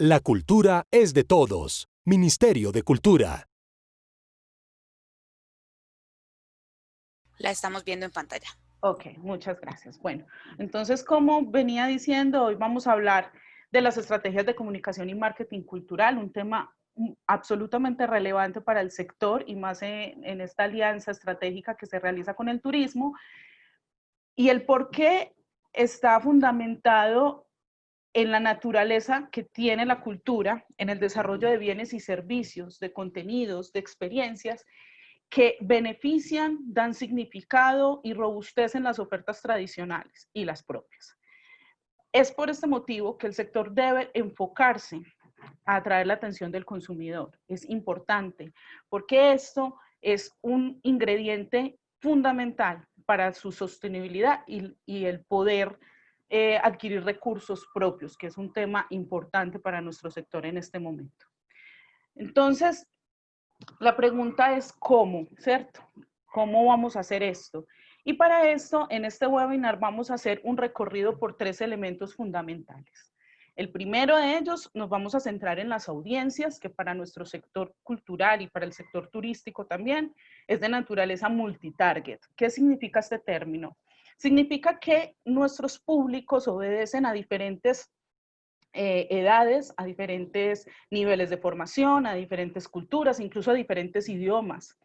La cultura es de todos. Ministerio de Cultura. La estamos viendo en pantalla. Ok, muchas gracias. Bueno, entonces, como venía diciendo, hoy vamos a hablar de las estrategias de comunicación y marketing cultural, un tema absolutamente relevante para el sector y más en esta alianza estratégica que se realiza con el turismo, y el por qué está fundamentado en la naturaleza que tiene la cultura, en el desarrollo de bienes y servicios, de contenidos, de experiencias, que benefician, dan significado y robustecen las ofertas tradicionales y las propias. Es por este motivo que el sector debe enfocarse a atraer la atención del consumidor. Es importante porque esto es un ingrediente fundamental para su sostenibilidad y el poder adquirir recursos propios, que es un tema importante para nuestro sector en este momento. Entonces, la pregunta es cómo, ¿cierto? ¿Cómo vamos a hacer esto? Y para esto, en este webinar vamos a hacer un recorrido por 3 elementos fundamentales. El primero de ellos nos vamos a centrar en las audiencias, que para nuestro sector cultural y para el sector turístico también es de naturaleza multitarget. ¿Qué significa este término? Significa que nuestros públicos obedecen a diferentes edades, a diferentes niveles de formación, a diferentes culturas, incluso a diferentes idiomas.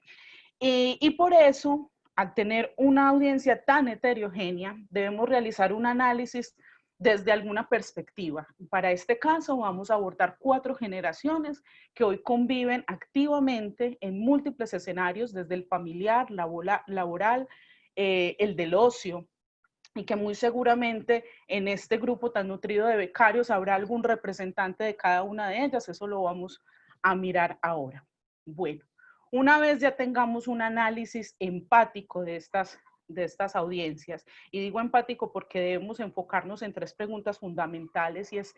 Y por eso, al tener una audiencia tan heterogénea, debemos realizar un análisis desde alguna perspectiva. Para este caso vamos a abordar 4 generaciones que hoy conviven activamente en múltiples escenarios, desde el familiar, laboral, el del ocio, y que muy seguramente en este grupo tan nutrido de becarios habrá algún representante de cada una de ellas. Eso lo vamos a mirar ahora. Bueno, una vez ya tengamos un análisis empático de estas audiencias, y digo empático porque debemos enfocarnos en 3 preguntas fundamentales, y es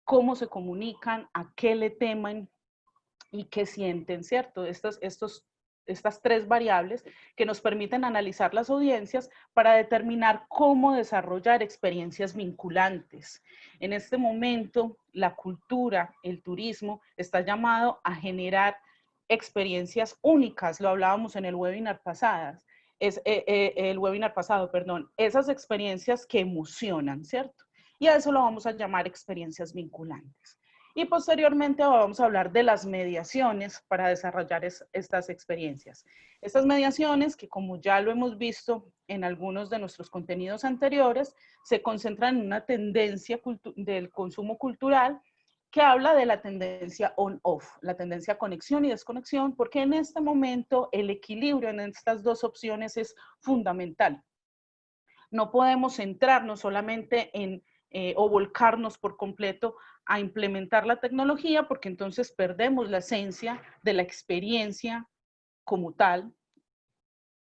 cómo se comunican, a qué le temen y qué sienten, ¿cierto? Estas 3 variables que nos permiten analizar las audiencias para determinar cómo desarrollar experiencias vinculantes. En este momento, la cultura, el turismo, está llamado a generar experiencias únicas, lo hablábamos en el webinar pasado, esas experiencias que emocionan, ¿cierto? Y a eso lo vamos a llamar experiencias vinculantes. Y posteriormente vamos a hablar de las mediaciones para desarrollar estas experiencias. Estas mediaciones, que como ya lo hemos visto en algunos de nuestros contenidos anteriores, se concentran en una tendencia del consumo cultural que habla de la tendencia on-off, la tendencia conexión y desconexión, porque en este momento el equilibrio en estas 2 opciones es fundamental. No podemos centrarnos solamente en o volcarnos por completo a implementar la tecnología, porque entonces perdemos la esencia de la experiencia como tal.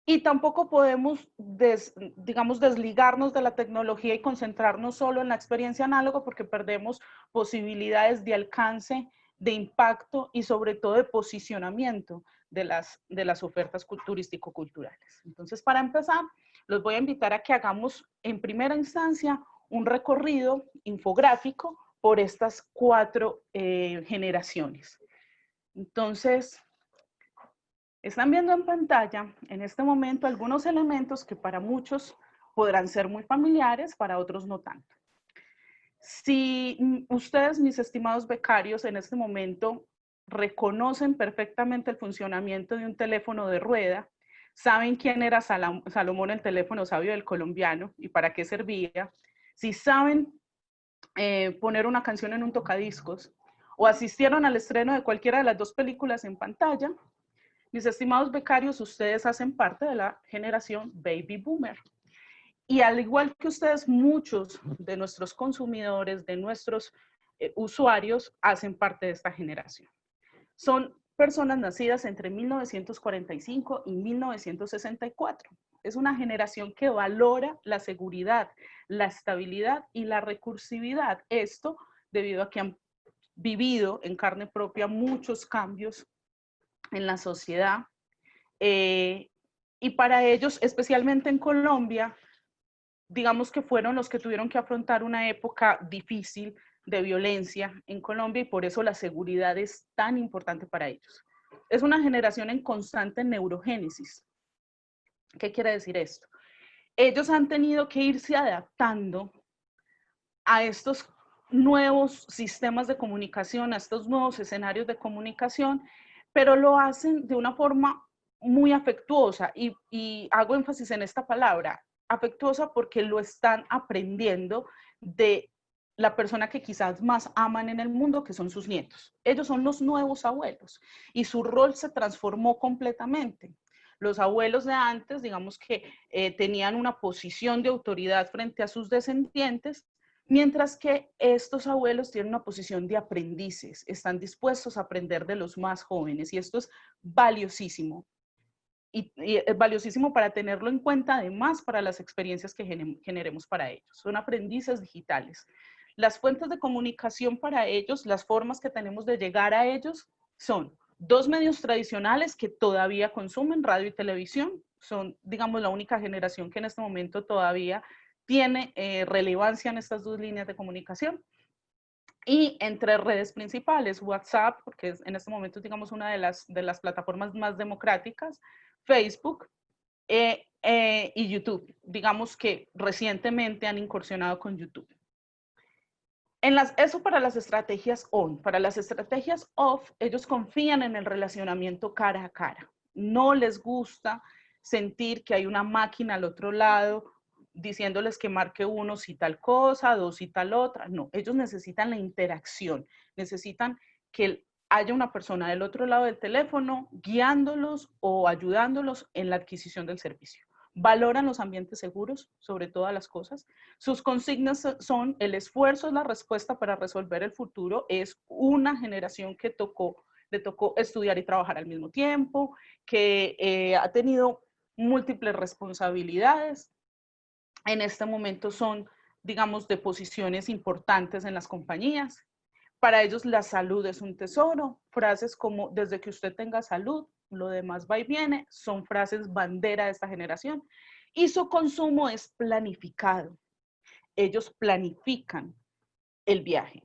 Y tampoco podemos, desligarnos de la tecnología y concentrarnos solo en la experiencia análoga, porque perdemos posibilidades de alcance, de impacto y sobre todo de posicionamiento de las ofertas turístico-culturales. Entonces, para empezar, los voy a invitar a que hagamos en primera instancia un recorrido infográfico por estas 4 generaciones. Entonces, están viendo en pantalla en este momento algunos elementos que para muchos podrán ser muy familiares, para otros no tanto. Si ustedes, mis estimados becarios, en este momento reconocen perfectamente el funcionamiento de un teléfono de rueda, saben quién era Salomón, el teléfono sabio del colombiano, y para qué servía, si saben poner una canción en un tocadiscos, o asistieron al estreno de cualquiera de las 2 películas en pantalla, mis estimados becarios, ustedes hacen parte de la generación Baby Boomer. Y al igual que ustedes, muchos de nuestros consumidores, de nuestros usuarios, hacen parte de esta generación. Son personas nacidas entre 1945 y 1964. Es una generación que valora la seguridad, la estabilidad y la recursividad. Esto debido a que han vivido en carne propia muchos cambios en la sociedad, y para ellos, especialmente en Colombia, digamos que fueron los que tuvieron que afrontar una época difícil de violencia en Colombia y por eso la seguridad es tan importante para ellos. Es una generación en constante neurogénesis. ¿Qué quiere decir esto? Ellos han tenido que irse adaptando a estos nuevos sistemas de comunicación, a estos nuevos escenarios de comunicación, pero lo hacen de una forma muy afectuosa y hago énfasis en esta palabra, afectuosa porque lo están aprendiendo de la persona que quizás más aman en el mundo, que son sus nietos. Ellos son los nuevos abuelos y su rol se transformó completamente. Los abuelos de antes, digamos que tenían una posición de autoridad frente a sus descendientes, mientras que estos abuelos tienen una posición de aprendices, están dispuestos a aprender de los más jóvenes y esto es valiosísimo. Y es valiosísimo para tenerlo en cuenta, además para las experiencias que generemos para ellos. Son aprendices digitales. Las fuentes de comunicación para ellos, las formas que tenemos de llegar a ellos son dos medios tradicionales que todavía consumen, radio y televisión. Son, digamos, la única generación que en este momento todavía tiene relevancia en estas dos líneas de comunicación. Y entre redes principales, WhatsApp, porque en este momento es, digamos, una de las plataformas más democráticas, Facebook y YouTube. Digamos que recientemente han incursionado con YouTube. Eso para las estrategias on. Para las estrategias off, ellos confían en el relacionamiento cara a cara. No les gusta sentir que hay una máquina al otro lado diciéndoles que marque uno si tal cosa, dos si tal otra. No, ellos necesitan la interacción, necesitan que haya una persona del otro lado del teléfono guiándolos o ayudándolos en la adquisición del servicio. Valoran los ambientes seguros sobre todas las cosas. Sus consignas son: el esfuerzo es la respuesta para resolver el futuro. Es una generación que le tocó estudiar y trabajar al mismo tiempo, que ha tenido múltiples responsabilidades. En este momento son, digamos, de posiciones importantes en las compañías. Para ellos la salud es un tesoro. Frases como desde que usted tenga salud, lo demás va y viene, son frases bandera de esta generación. Y su consumo es planificado. Ellos planifican el viaje,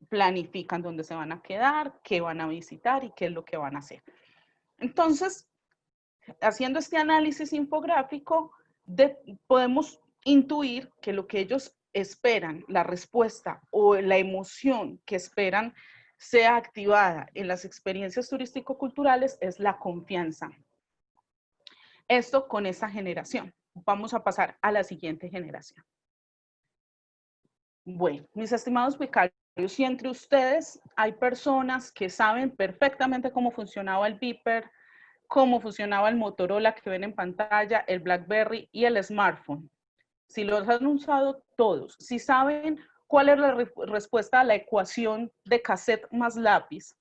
planifican dónde se van a quedar, qué van a visitar y qué es lo que van a hacer. Entonces, haciendo este análisis infográfico, podemos intuir que lo que ellos esperan, la respuesta o la emoción que esperan sea activada en las experiencias turístico-culturales es la confianza. Esto con esta generación. Vamos a pasar a la siguiente generación. Bueno, mis estimados becarios, si entre ustedes hay personas que saben perfectamente cómo funcionaba el Viper, cómo funcionaba el Motorola que ven en pantalla, el BlackBerry y el smartphone, si los han usado todos, si saben cuál es la respuesta a la ecuación de cassette más lápiz,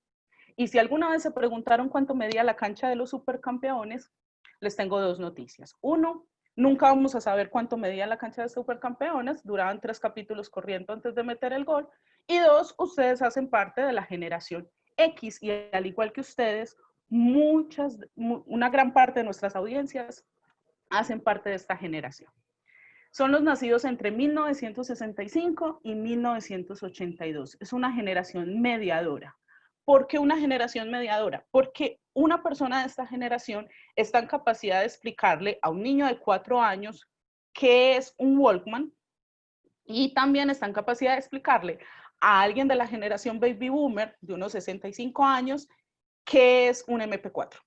y si alguna vez se preguntaron cuánto medía la cancha de los supercampeones, les tengo dos noticias. Uno, nunca vamos a saber cuánto medía la cancha de supercampeones, duraban 3 capítulos corriendo antes de meter el gol. Y dos, ustedes hacen parte de la generación X y al igual que ustedes, una gran parte de nuestras audiencias hacen parte de esta generación. Son los nacidos entre 1965 y 1982. Es una generación mediadora. ¿Por qué una generación mediadora? Porque una persona de esta generación está en capacidad de explicarle a un niño de 4 años qué es un Walkman y también está en capacidad de explicarle a alguien de la generación Baby Boomer de unos 65 años qué es un MP4.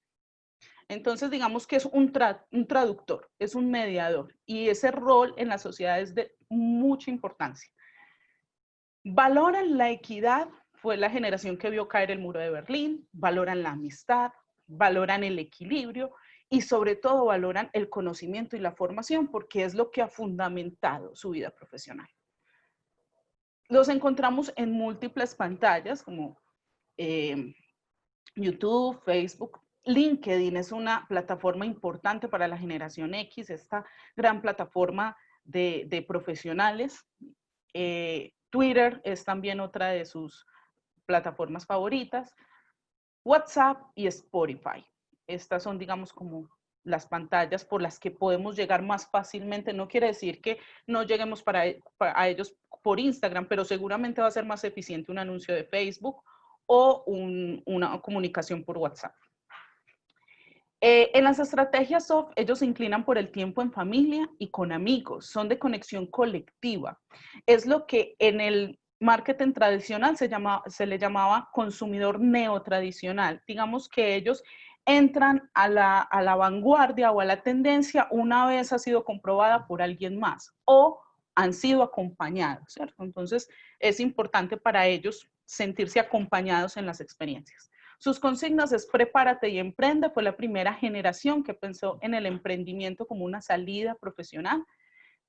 Entonces, digamos que es un traductor, es un mediador y ese rol en la sociedad es de mucha importancia. Valoran la equidad, fue la generación que vio caer el muro de Berlín, valoran la amistad, valoran el equilibrio y sobre todo valoran el conocimiento y la formación porque es lo que ha fundamentado su vida profesional. Los encontramos en múltiples pantallas como YouTube, Facebook. LinkedIn es una plataforma importante para la generación X, esta gran plataforma de profesionales. Twitter es también otra de sus plataformas favoritas. WhatsApp y Spotify. Estas son, digamos, como las pantallas por las que podemos llegar más fácilmente. No quiere decir que no lleguemos a ellos por Instagram, pero seguramente va a ser más eficiente un anuncio de Facebook o una comunicación por WhatsApp. En las estrategias soft, ellos se inclinan por el tiempo en familia y con amigos, son de conexión colectiva. Es lo que en el marketing tradicional se le llamaba consumidor neotradicional. Digamos que ellos entran a la vanguardia o a la tendencia una vez ha sido comprobada por alguien más o han sido acompañados, ¿cierto? Entonces, es importante para ellos sentirse acompañados en las experiencias. Sus consignas es prepárate y emprende, fue la primera generación que pensó en el emprendimiento como una salida profesional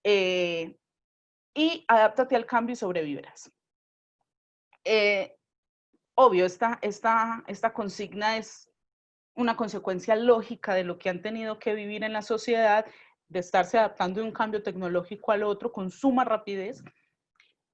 y adáptate al cambio y sobrevivirás. Obvio, esta consigna es una consecuencia lógica de lo que han tenido que vivir en la sociedad, de estarse adaptando de un cambio tecnológico al otro con suma rapidez.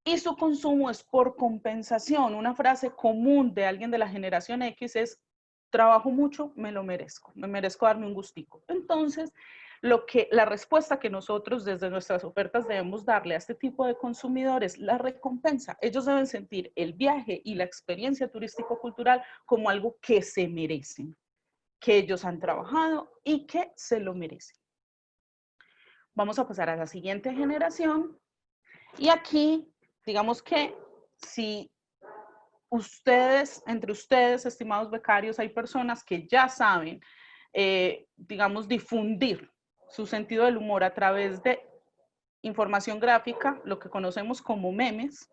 Y su consumo es por compensación. Una frase común de alguien de la generación X es, trabajo mucho, me lo merezco, me merezco darme un gustico. Entonces, la respuesta que nosotros desde nuestras ofertas debemos darle a este tipo de consumidores, la recompensa. Ellos deben sentir el viaje y la experiencia turístico-cultural como algo que se merecen, que ellos han trabajado y que se lo merecen. Vamos a pasar a la siguiente generación. Y aquí, digamos que si entre ustedes, estimados becarios, hay personas que ya saben, digamos, difundir su sentido del humor a través de información gráfica, lo que conocemos como memes,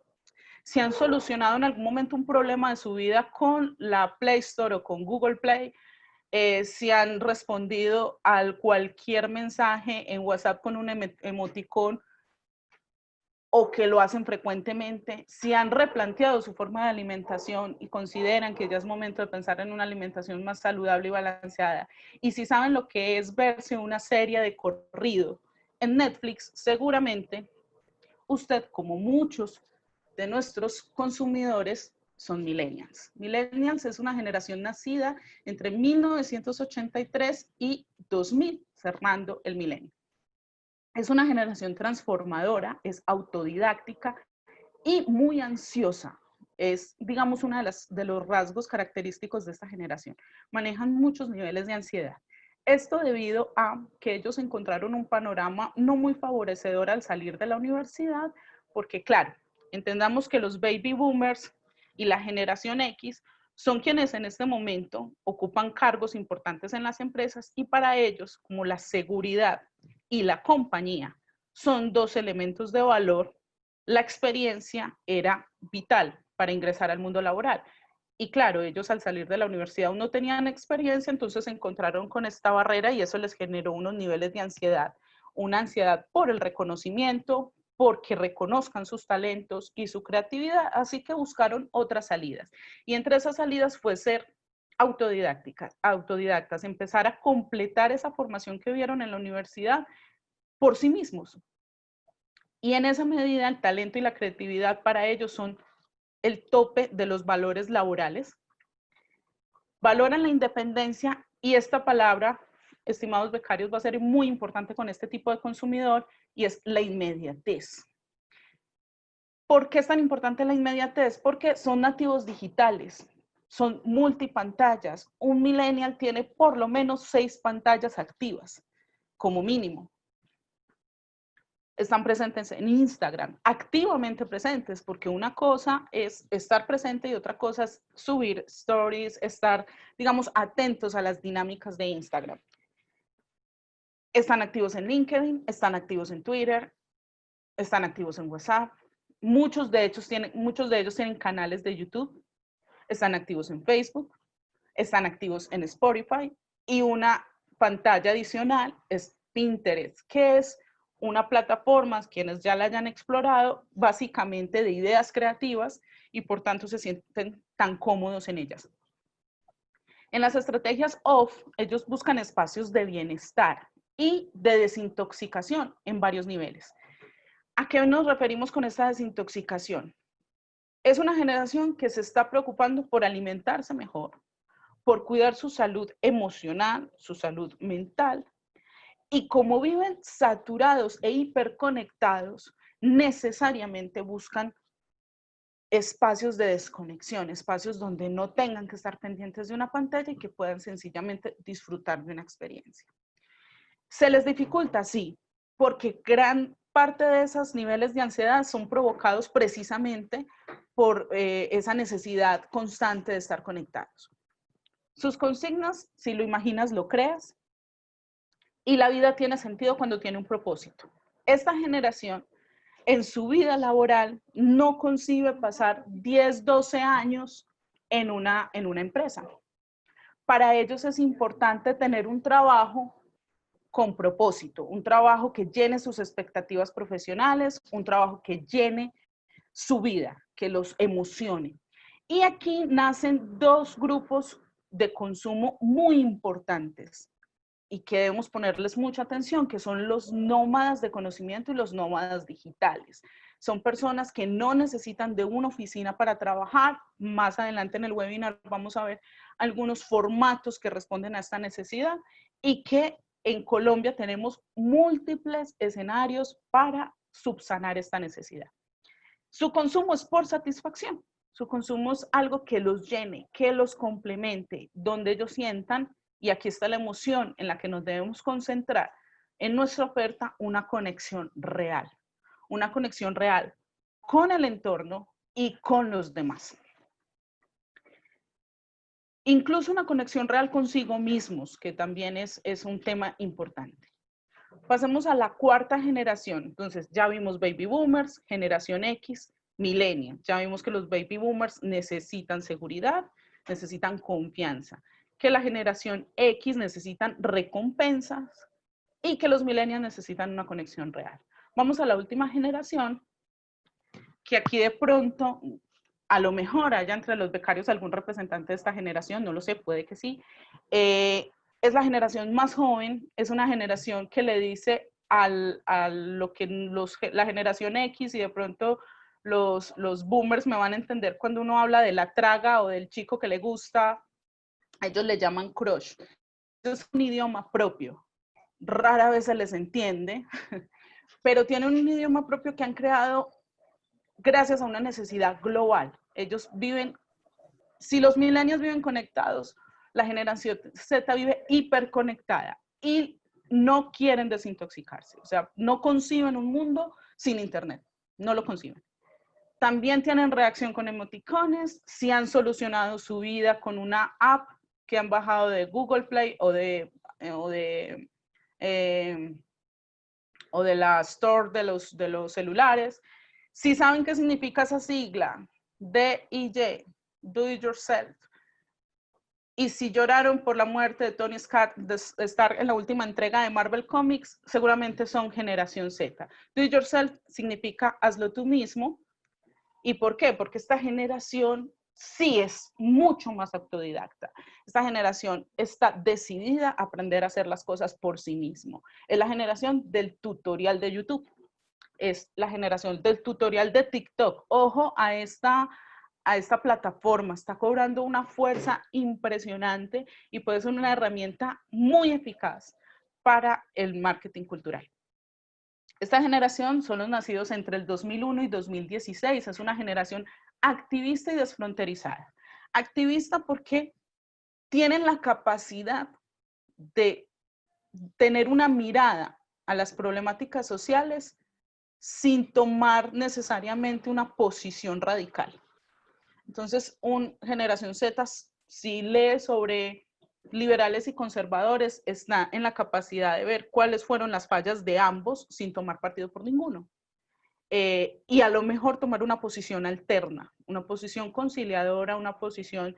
si han solucionado en algún momento un problema de su vida con la Play Store o con Google Play, si han respondido a cualquier mensaje en WhatsApp con un emoticón o que lo hacen frecuentemente, si han replanteado su forma de alimentación y consideran que ya es momento de pensar en una alimentación más saludable y balanceada, y si saben lo que es verse una serie de corrido en Netflix, seguramente usted, como muchos de nuestros consumidores, son millennials. Millennials es una generación nacida entre 1983 y 2000, cerrando el milenio. Es una generación transformadora, es autodidáctica y muy ansiosa. Es, digamos, uno de los rasgos característicos de esta generación. Manejan muchos niveles de ansiedad. Esto debido a que ellos encontraron un panorama no muy favorecedor al salir de la universidad, porque claro, entendamos que los baby boomers y la generación X son quienes en este momento ocupan cargos importantes en las empresas y para ellos, como la seguridad y la compañía son dos elementos de valor, la experiencia era vital para ingresar al mundo laboral. Y claro, ellos al salir de la universidad aún no tenían experiencia, entonces se encontraron con esta barrera y eso les generó unos niveles de ansiedad. Una ansiedad por el reconocimiento, porque reconozcan sus talentos y su creatividad, así que buscaron otras salidas. Y entre esas salidas fue ser autodidactas, empezar a completar esa formación que vieron en la universidad por sí mismos. Y en esa medida el talento y la creatividad para ellos son el tope de los valores laborales. Valoran la independencia y esta palabra, estimados becarios, va a ser muy importante con este tipo de consumidor y es la inmediatez. ¿Por qué es tan importante la inmediatez? Porque son nativos digitales, son multipantallas. Un millennial tiene por lo menos 6 pantallas activas, como mínimo. Están presentes en Instagram, activamente presentes, porque una cosa es estar presente y otra cosa es subir stories, estar, digamos, atentos a las dinámicas de Instagram. Están activos en LinkedIn, están activos en Twitter, están activos en WhatsApp. Muchos de ellos tienen canales de YouTube, están activos en Facebook, están activos en Spotify y una pantalla adicional es Pinterest, que es una plataforma, quienes ya la hayan explorado, básicamente de ideas creativas y por tanto se sienten tan cómodos en ellas. En las estrategias OFF, ellos buscan espacios de bienestar y de desintoxicación en varios niveles. ¿A qué nos referimos con esta desintoxicación? Es una generación que se está preocupando por alimentarse mejor, por cuidar su salud emocional, su salud mental, y como viven saturados e hiperconectados, necesariamente buscan espacios de desconexión, espacios donde no tengan que estar pendientes de una pantalla y que puedan sencillamente disfrutar de una experiencia. ¿Se les dificulta? Sí, porque gran parte de esos niveles de ansiedad son provocados precisamente por esa necesidad constante de estar conectados. Sus consignas, si lo imaginas, lo creas, y la vida tiene sentido cuando tiene un propósito. Esta generación en su vida laboral no concibe pasar 10, 12 años en una empresa. Para ellos es importante tener un trabajo con propósito, un trabajo que llene sus expectativas profesionales, un trabajo que llene su vida, que los emocione. Y aquí nacen dos grupos de consumo muy importantes y que debemos ponerles mucha atención, que son los nómadas de conocimiento y los nómadas digitales. Son personas que no necesitan de una oficina para trabajar. Más adelante en el webinar vamos a ver algunos formatos que responden a esta necesidad y que en Colombia tenemos múltiples escenarios para subsanar esta necesidad. Su consumo es por satisfacción. Su consumo es algo que los llene, que los complemente, donde ellos sientan, y aquí está la emoción en la que nos debemos concentrar, en nuestra oferta, una conexión real con el entorno y con los demás. Incluso una conexión real consigo mismos, que también es un tema importante. Pasemos a la cuarta generación. Entonces, ya vimos baby boomers, generación X, millennials. Ya vimos que los baby boomers necesitan seguridad, necesitan confianza, que la generación X necesitan recompensas y que los millennials necesitan una conexión real. Vamos a la última generación, que aquí de pronto, a lo mejor haya entre los becarios algún representante de esta generación, no lo sé, puede que sí. Es la generación más joven, es una generación que le dice a lo que la generación X y de pronto los boomers me van a entender cuando uno habla de la traga o del chico que le gusta, ellos le llaman crush. Es un idioma propio, rara vez se les entiende, pero tienen un idioma propio que han creado gracias a una necesidad global. Ellos viven, si los millennials viven conectados, la generación Z vive hiperconectada y no quieren desintoxicarse. O sea, no conciben un mundo sin internet, no lo conciben. También tienen reacción con emoticones, si han solucionado su vida con una app que han bajado de Google Play o de la store de los celulares. Si saben qué significa esa sigla, DIY, Do It Yourself, y si lloraron por la muerte de Tony Stark en la última entrega de Marvel Comics, seguramente son generación Z. Do It Yourself significa hazlo tú mismo. ¿Y por qué? Porque esta generación sí es mucho más autodidacta. Esta generación está decidida a aprender a hacer las cosas por sí mismo. Es la generación del tutorial de YouTube. Es la generación del tutorial de TikTok. Ojo a esta plataforma, está cobrando una fuerza impresionante y puede ser una herramienta muy eficaz para el marketing cultural. Esta generación son los nacidos entre el 2001 y 2016, es una generación activista y desfronterizada. Activista porque tienen la capacidad de tener una mirada a las problemáticas sociales sin tomar necesariamente una posición radical. Entonces, generación Z, si lee sobre liberales y conservadores, está en la capacidad de ver cuáles fueron las fallas de ambos sin tomar partido por ninguno. Y a lo mejor tomar una posición alterna, una posición conciliadora, una posición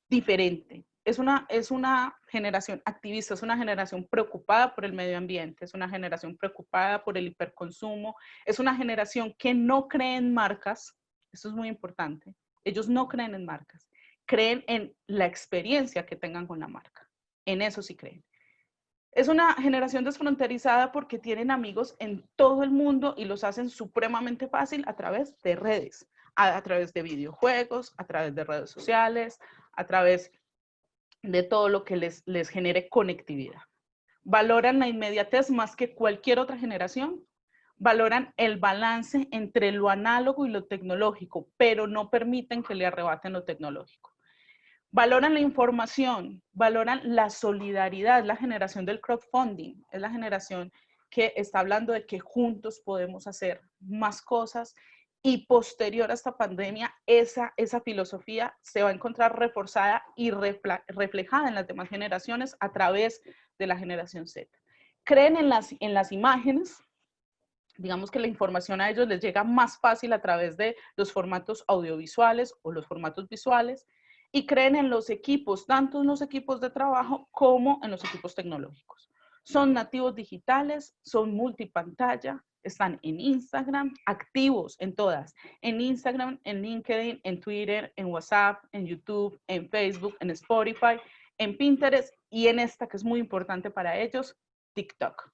diferente. Es una generación activista, es una generación preocupada por el medio ambiente, es una generación preocupada por el hiperconsumo, es una generación que no cree en marcas, esto es muy importante, ellos no creen en marcas, creen en la experiencia que tengan con la marca, en eso sí creen. Es una generación desfronterizada porque tienen amigos en todo el mundo y los hacen supremamente fácil a través de redes, a través de videojuegos, a través de redes sociales, a través de todo lo que les genere conectividad. Valoran la inmediatez más que cualquier otra generación, Valoran el balance entre lo análogo y lo tecnológico, pero no permiten que le arrebaten lo tecnológico. Valoran la información, valoran la solidaridad, la generación del crowdfunding, es la generación que está hablando de que juntos podemos hacer más cosas, y posterior a esta pandemia, esa filosofía se va a encontrar reforzada y reflejada en las demás generaciones a través de la generación Z. Creen en las imágenes, digamos que la información a ellos les llega más fácil a través de los formatos audiovisuales o los formatos visuales, y creen en los equipos, tanto en los equipos de trabajo como en los equipos tecnológicos. Son nativos digitales, son multipantalla, están en Instagram, activos en todas, en Instagram, en LinkedIn, en Twitter, en WhatsApp, en YouTube, en Facebook, en Spotify, en Pinterest y en esta que es muy importante para ellos, TikTok.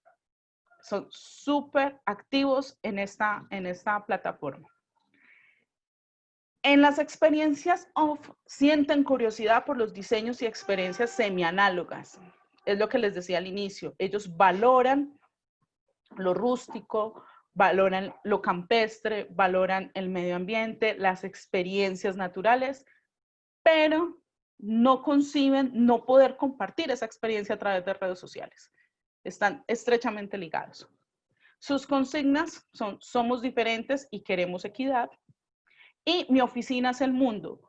Son súper activos en esta plataforma. En las experiencias off, sienten curiosidad por los diseños y experiencias semianálogas. Es lo que les decía al inicio. Ellos valoran lo rústico, valoran lo campestre, valoran el medio ambiente, las experiencias naturales, pero no conciben no poder compartir esa experiencia a través de redes sociales. Están estrechamente ligados. Sus consignas son: somos diferentes y queremos equidad. Y mi oficina es el mundo.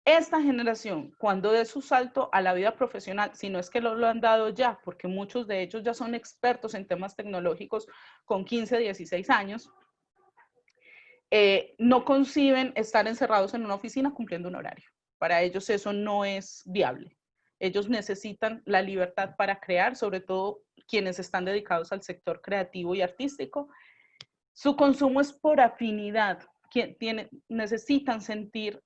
Esta generación, cuando dé su salto a la vida profesional, si no es que lo han dado ya, porque muchos de ellos ya son expertos en temas tecnológicos con 15, 16 años, no conciben estar encerrados en una oficina cumpliendo un horario. Para ellos eso no es viable. Ellos necesitan la libertad para crear, sobre todo quienes están dedicados al sector creativo y artístico. Su consumo es por afinidad. Necesitan sentirse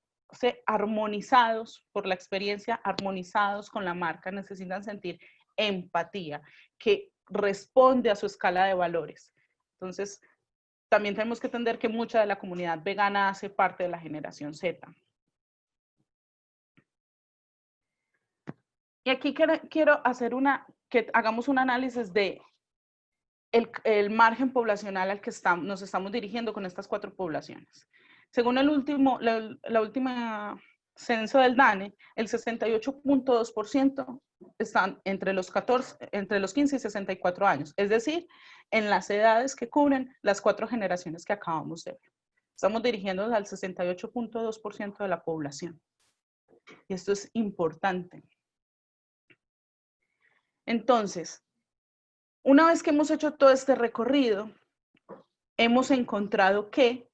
armonizados por la experiencia, armonizados con la marca, necesitan sentir empatía que responde a su escala de valores. Entonces, también tenemos que entender que mucha de la comunidad vegana hace parte de la generación Z. Y aquí quiero hacer que hagamos un análisis de el margen poblacional al que nos estamos dirigiendo con estas 4 poblaciones. Según la última censo del DANE, el 68.2% están entre los 15 y 64 años, es decir, en las edades que cubren las 4 generaciones que acabamos de ver. Estamos dirigiéndonos al 68.2% de la población. Y esto es importante. Entonces, una vez que hemos hecho todo este recorrido, hemos encontrado que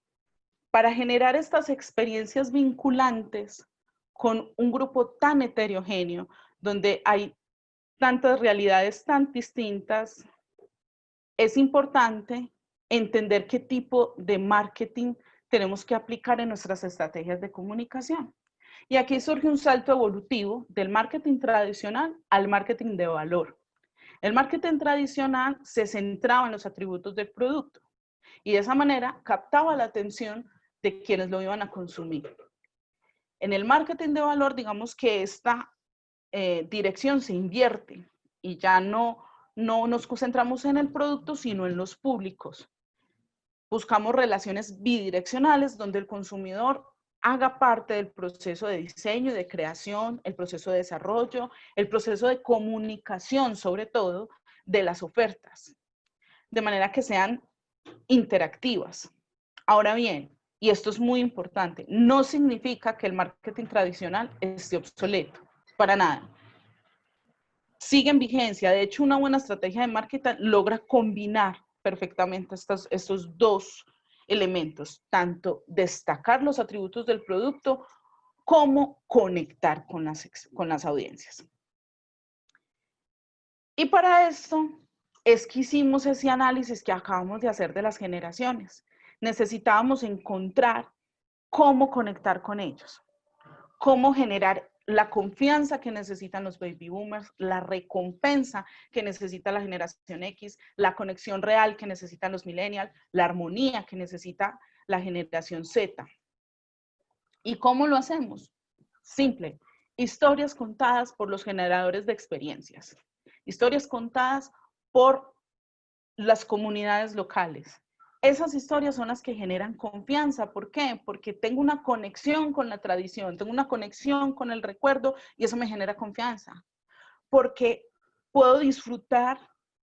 para generar estas experiencias vinculantes con un grupo tan heterogéneo, donde hay tantas realidades tan distintas, es importante entender qué tipo de marketing tenemos que aplicar en nuestras estrategias de comunicación. Y aquí surge un salto evolutivo del marketing tradicional al marketing de valor. El marketing tradicional se centraba en los atributos del producto y de esa manera captaba la atención de quienes lo iban a consumir. En el marketing de valor, digamos que esta dirección se invierte y ya no nos concentramos en el producto, sino en los públicos. Buscamos relaciones bidireccionales donde el consumidor haga parte del proceso de diseño y de creación, el proceso de desarrollo, el proceso de comunicación, sobre todo, de las ofertas, de manera que sean interactivas. Ahora bien, y esto es muy importante, no significa que el marketing tradicional esté obsoleto, para nada. Sigue en vigencia. De hecho, una buena estrategia de marketing logra combinar perfectamente estos 2 elementos, tanto destacar los atributos del producto como conectar con las audiencias. Y para esto es que hicimos ese análisis que acabamos de hacer de las generaciones. Necesitábamos encontrar cómo conectar con ellos, cómo generar la confianza que necesitan los baby boomers, la recompensa que necesita la generación X, la conexión real que necesitan los millennials, la armonía que necesita la generación Z. ¿Y cómo lo hacemos? Simple, historias contadas por los generadores de experiencias, historias contadas por las comunidades locales, esas historias son las que generan confianza. ¿Por qué? Porque tengo una conexión con la tradición, tengo una conexión con el recuerdo y eso me genera confianza. Porque puedo disfrutar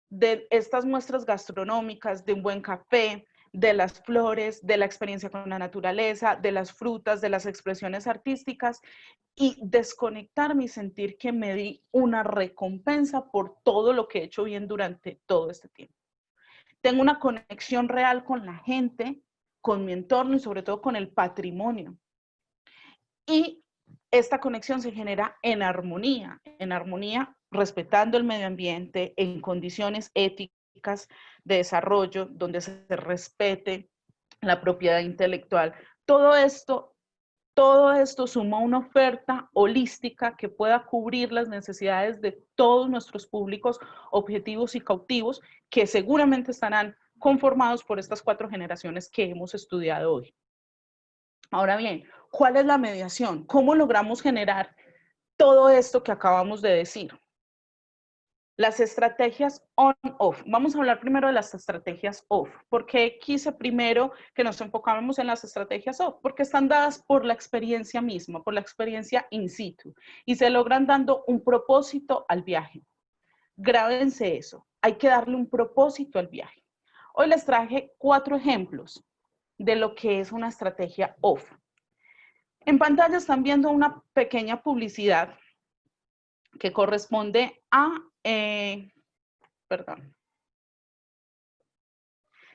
de estas muestras gastronómicas, de un buen café, de las flores, de la experiencia con la naturaleza, de las frutas, de las expresiones artísticas y desconectarme y sentir que me di una recompensa por todo lo que he hecho bien durante todo este tiempo. Tengo una conexión real con la gente, con mi entorno y sobre todo con el patrimonio. Y esta conexión se genera en armonía respetando el medio ambiente, en condiciones éticas de desarrollo, donde se respete la propiedad intelectual. Todo esto suma una oferta holística que pueda cubrir las necesidades de todos nuestros públicos objetivos y cautivos, que seguramente estarán conformados por estas 4 generaciones que hemos estudiado hoy. Ahora bien, ¿cuál es la mediación? ¿Cómo logramos generar todo esto que acabamos de decir? Las estrategias on-off. Vamos a hablar primero de las estrategias off. ¿Por qué quise primero que nos enfocáramos en las estrategias off? Porque están dadas por la experiencia misma, por la experiencia in situ, y se logran dando un propósito al viaje. Grábense eso. Hay que darle un propósito al viaje. Hoy les traje 4 ejemplos de lo que es una estrategia off. En pantalla están viendo una pequeña publicidad que corresponde a,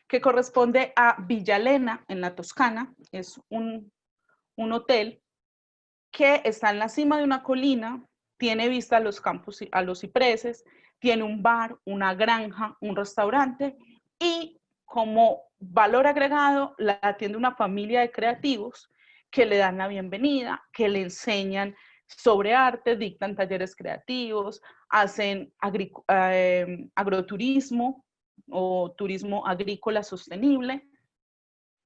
que corresponde a Villalena, en la Toscana. Es un hotel que está en la cima de una colina, tiene vista a los campos, a los cipreses, tiene un bar, una granja, un restaurante y como valor agregado la atiende una familia de creativos que le dan la bienvenida, que le enseñan sobre arte, dictan talleres creativos, hacen agroturismo o turismo agrícola sostenible.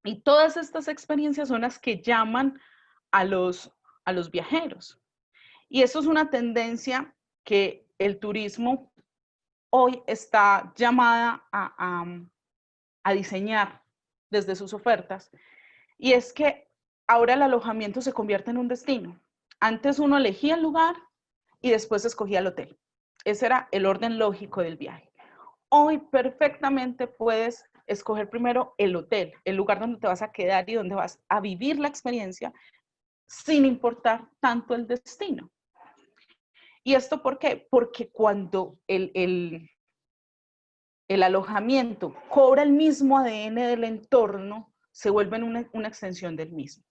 Y todas estas experiencias son las que llaman a los viajeros. Y eso es una tendencia que el turismo hoy está llamada a diseñar desde sus ofertas. Y es que ahora el alojamiento se convierte en un destino. Antes uno elegía el lugar y después escogía el hotel. Ese era el orden lógico del viaje. Hoy perfectamente puedes escoger primero el hotel, el lugar donde te vas a quedar y donde vas a vivir la experiencia sin importar tanto el destino. ¿Y esto por qué? Porque cuando el alojamiento cobra el mismo ADN del entorno, se vuelve una extensión del mismo.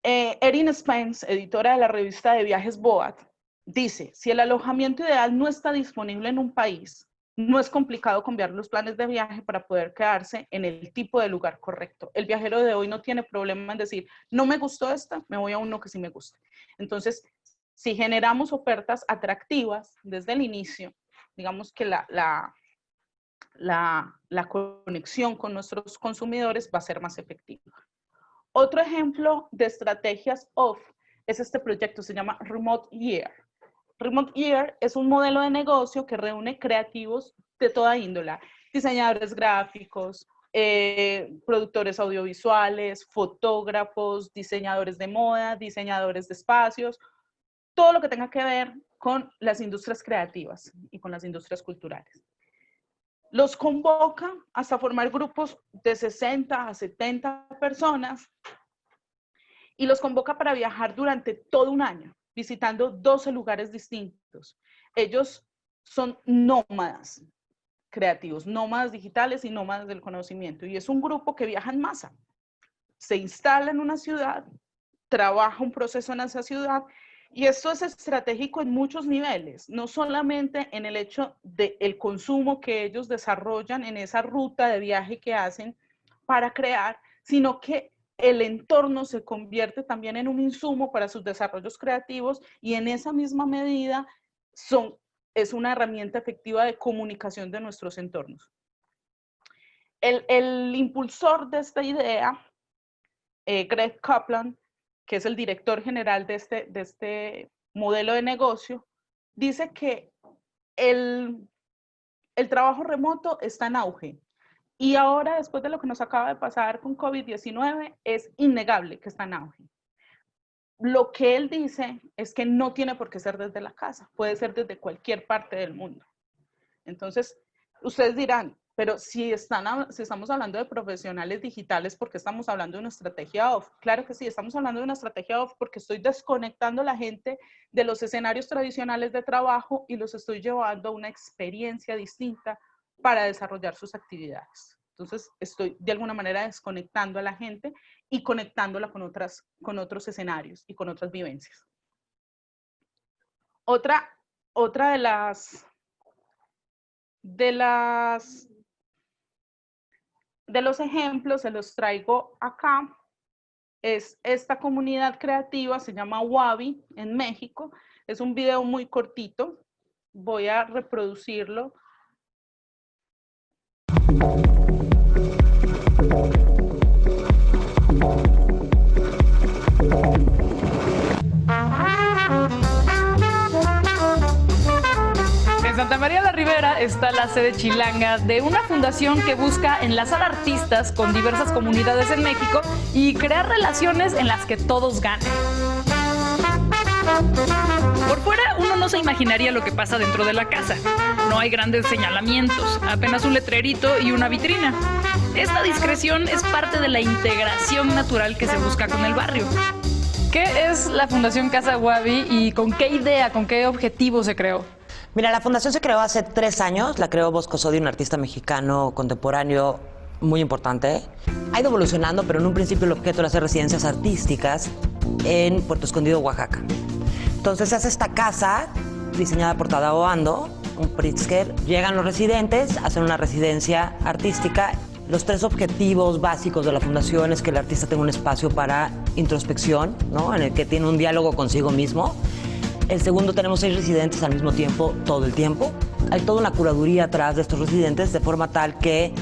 Erin Spence, editora de la revista de viajes Boat, dice, si el alojamiento ideal no está disponible en un país, no es complicado cambiar los planes de viaje para poder quedarse en el tipo de lugar correcto. El viajero de hoy no tiene problema en decir, no me gustó esta, me voy a uno que sí me guste. Entonces, si generamos ofertas atractivas desde el inicio, digamos que la conexión con nuestros consumidores va a ser más efectiva. Otro ejemplo de estrategias off es este proyecto, se llama Remote Year. Remote Year es un modelo de negocio que reúne creativos de toda índole, diseñadores gráficos, productores audiovisuales, fotógrafos, diseñadores de moda, diseñadores de espacios, todo lo que tenga que ver con las industrias creativas y con las industrias culturales. Los convoca hasta formar grupos de 60 a 70 personas y los convoca para viajar durante todo un año, visitando 12 lugares distintos. Ellos son nómadas creativos, nómadas digitales y nómadas del conocimiento. Y es un grupo que viaja en masa. Se instala en una ciudad, trabaja un proceso en esa ciudad y esto es estratégico en muchos niveles, no solamente en el hecho del consumo que ellos desarrollan en esa ruta de viaje que hacen para crear, sino que el entorno se convierte también en un insumo para sus desarrollos creativos y en esa misma medida es una herramienta efectiva de comunicación de nuestros entornos. El impulsor de esta idea, Greg Kaplan, que es el director general de este modelo de negocio, dice que el trabajo remoto está en auge Y ahora, después de lo que nos acaba de pasar con COVID-19, es innegable que está en auge. Lo que él dice es que no tiene por qué ser desde la casa, puede ser desde cualquier parte del mundo. Entonces, ustedes dirán, pero si estamos hablando de profesionales digitales, ¿por qué estamos hablando de una estrategia off? Claro que sí, estamos hablando de una estrategia off porque estoy desconectando a la gente de los escenarios tradicionales de trabajo y los estoy llevando a una experiencia distinta para desarrollar sus actividades. Entonces, estoy de alguna manera desconectando a la gente y conectándola con otros escenarios y con otras vivencias. Otra de los ejemplos, se los traigo acá, es esta comunidad creativa, se llama Wabi en México. Es un video muy cortito, voy a reproducirlo. En Santa María la Ribera está la sede chilanga de una fundación que busca enlazar artistas con diversas comunidades en México y crear relaciones en las que todos ganen. Por fuera uno no se imaginaría lo que pasa dentro de la casa. No hay grandes señalamientos, apenas un letrerito y una vitrina. Esta discreción es parte de la integración natural que se busca con el barrio. ¿Qué es la Fundación Casa Wabi y con qué idea, con qué objetivo se creó? Mira, la fundación se creó hace 3 años, la creó Bosco Sodi, un artista mexicano contemporáneo muy importante. Ha ido evolucionando, pero en un principio el objeto era hacer residencias artísticas en Puerto Escondido, Oaxaca. Entonces se hace esta casa diseñada por Tadao Ando, un Pritzker. Llegan los residentes, hacen una residencia artística. Los 3 objetivos básicos de la fundación es que el artista tenga un espacio para introspección, ¿no? En el que tiene un diálogo consigo mismo. El segundo, tenemos 6 residentes al mismo tiempo, todo el tiempo. Hay toda una curaduría atrás de estos residentes, de forma tal que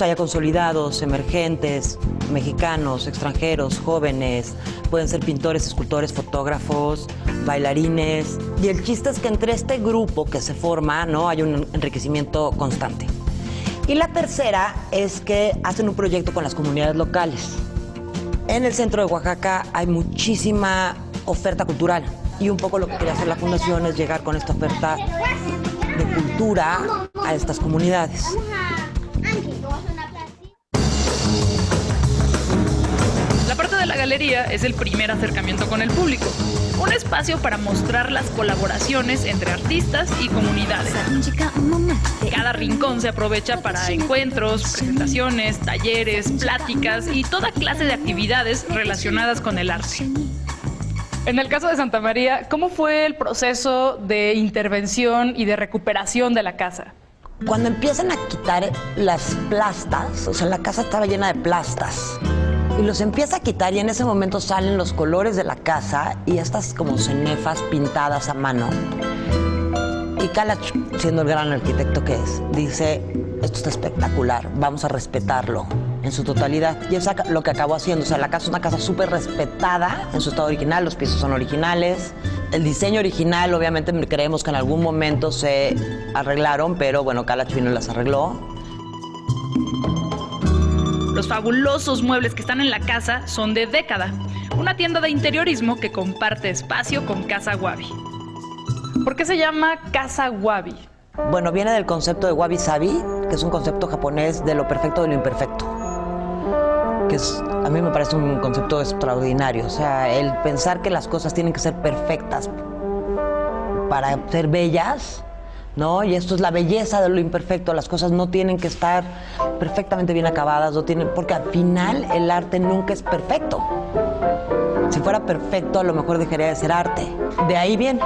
haya consolidados, emergentes, mexicanos, extranjeros, jóvenes. Pueden ser pintores, escultores, fotógrafos, bailarines. Y el chiste es que entre este grupo que se forma, ¿no?, hay un enriquecimiento constante. Y la tercera es que hacen un proyecto con las comunidades locales. En el centro de Oaxaca hay muchísima oferta cultural. Y un poco lo que quería hacer la fundación es llegar con esta oferta de cultura a estas comunidades. La parte de la galería es el primer acercamiento con el público. Un espacio para mostrar las colaboraciones entre artistas y comunidades. Cada rincón se aprovecha para encuentros, presentaciones, talleres, pláticas y toda clase de actividades relacionadas con el arte. En el caso de Santa María, ¿cómo fue el proceso de intervención y de recuperación de la casa? Cuando empiezan a quitar las plastas, o sea, la casa estaba llena de plastas, y los empieza a quitar y en ese momento salen los colores de la casa y estas como cenefas pintadas a mano. Y Kalach, siendo el gran arquitecto que es, dice, esto está espectacular, vamos a respetarlo en su totalidad. Y es lo que acabó haciendo. O sea, la casa es una casa súper respetada en su estado original, los pisos son originales. El diseño original, obviamente, creemos que en algún momento se arreglaron, pero bueno, Kalach vino y las arregló. Los fabulosos muebles que están en la casa son de Década, una tienda de interiorismo que comparte espacio con Casa Wabi. ¿Por qué se llama Casa Wabi? Bueno, viene del concepto de Wabi Sabi, que es un concepto japonés de lo perfecto de lo imperfecto. Que a mí me parece un concepto extraordinario. O sea, el pensar que las cosas tienen que ser perfectas para ser bellas, ¿no? Y esto es la belleza de lo imperfecto. Las cosas no tienen que estar perfectamente bien acabadas, porque al final el arte nunca es perfecto. Si fuera perfecto, a lo mejor dejaría de ser arte. De ahí viene.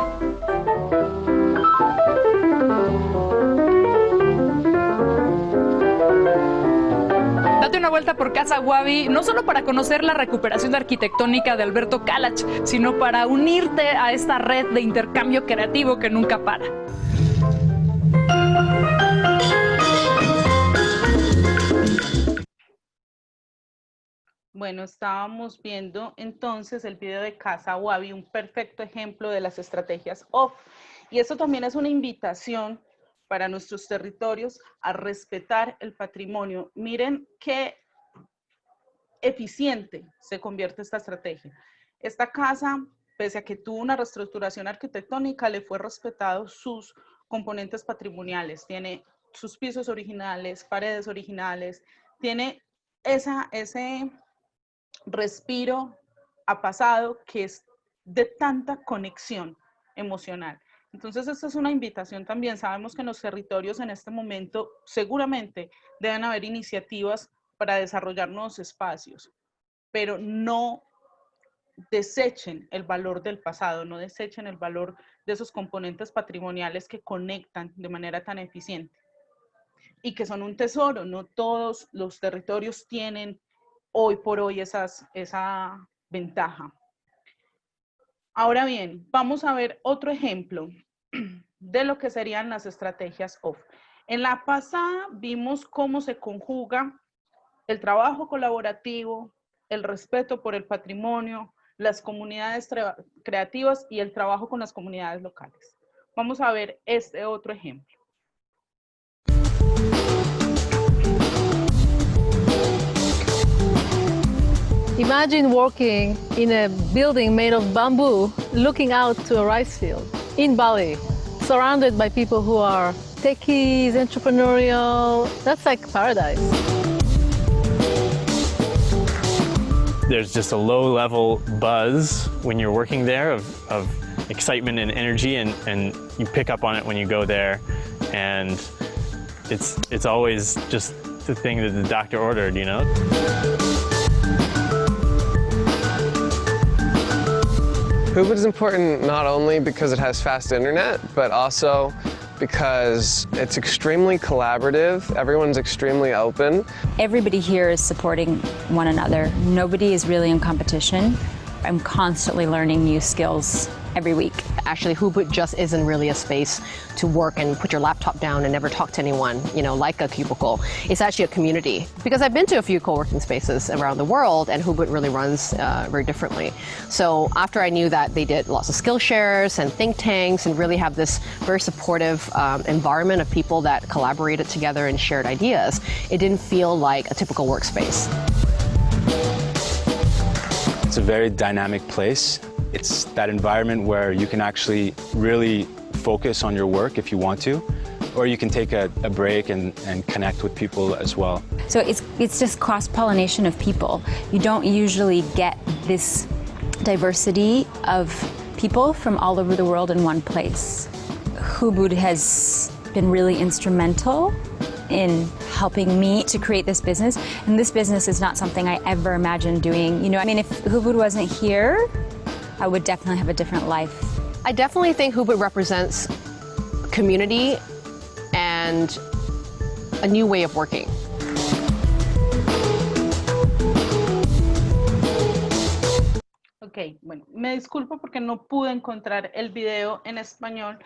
Date una vuelta por Casa Wabi, no solo para conocer la recuperación arquitectónica de Alberto Kalach, sino para unirte a esta red de intercambio creativo que nunca para. Bueno, estábamos viendo entonces el video de Casa Wabi, un perfecto ejemplo de las estrategias off. Y esto también es una invitación para nuestros territorios a respetar el patrimonio. Miren qué eficiente se convierte esta estrategia. Esta casa, pese a que tuvo una reestructuración arquitectónica, le fue respetado sus componentes patrimoniales. Tiene sus pisos originales, paredes originales, tiene ese respiro a pasado que es de tanta conexión emocional. Entonces, esta es una invitación también. Sabemos que en los territorios en este momento seguramente deben haber iniciativas para desarrollar nuevos espacios, pero no desechen el valor del pasado, no desechen el valor de esos componentes patrimoniales que conectan de manera tan eficiente y que son un tesoro. No todos los territorios tienen hoy por hoy esa ventaja. Ahora bien, vamos a ver otro ejemplo de lo que serían las estrategias OFF. En la pasada vimos cómo se conjuga el trabajo colaborativo, el respeto por el patrimonio, las comunidades creativas y el trabajo con las comunidades locales. Vamos a ver este otro ejemplo. Imagine working in a building made of bamboo, looking out to a rice field in Bali, surrounded by people who are techies, entrepreneurial. That's like paradise. There's just a low-level buzz when you're working there of excitement and energy, and you pick up on it when you go there, and it's always just the thing that the doctor ordered, you know? Hubud is important not only because it has fast internet, but also because it's extremely collaborative. Everyone's extremely open. Everybody here is supporting one another. Nobody is really in competition. I'm constantly learning new skills every week. Actually, Hubud just isn't really a space to work and put your laptop down and never talk to anyone, you know, like a cubicle. It's actually a community. Because I've been to a few co-working spaces around the world, and Hubud really runs very differently. So after I knew that they did lots of skill shares and think tanks and really have this very supportive environment of people that collaborated together and shared ideas, it didn't feel like a typical workspace. It's a very dynamic place. It's that environment where you can actually really focus on your work if you want to, or you can take a break and connect with people as well. So it's just cross-pollination of people. You don't usually get this diversity of people from all over the world in one place. Hubud has been really instrumental in helping me to create this business. And this business is not something I ever imagined doing. You know, I mean, if Hubud wasn't here, I would definitely have a different life. I definitely think Hubud represents community and a new way of working. Ok, bueno, me disculpo porque no pude encontrar el video en español,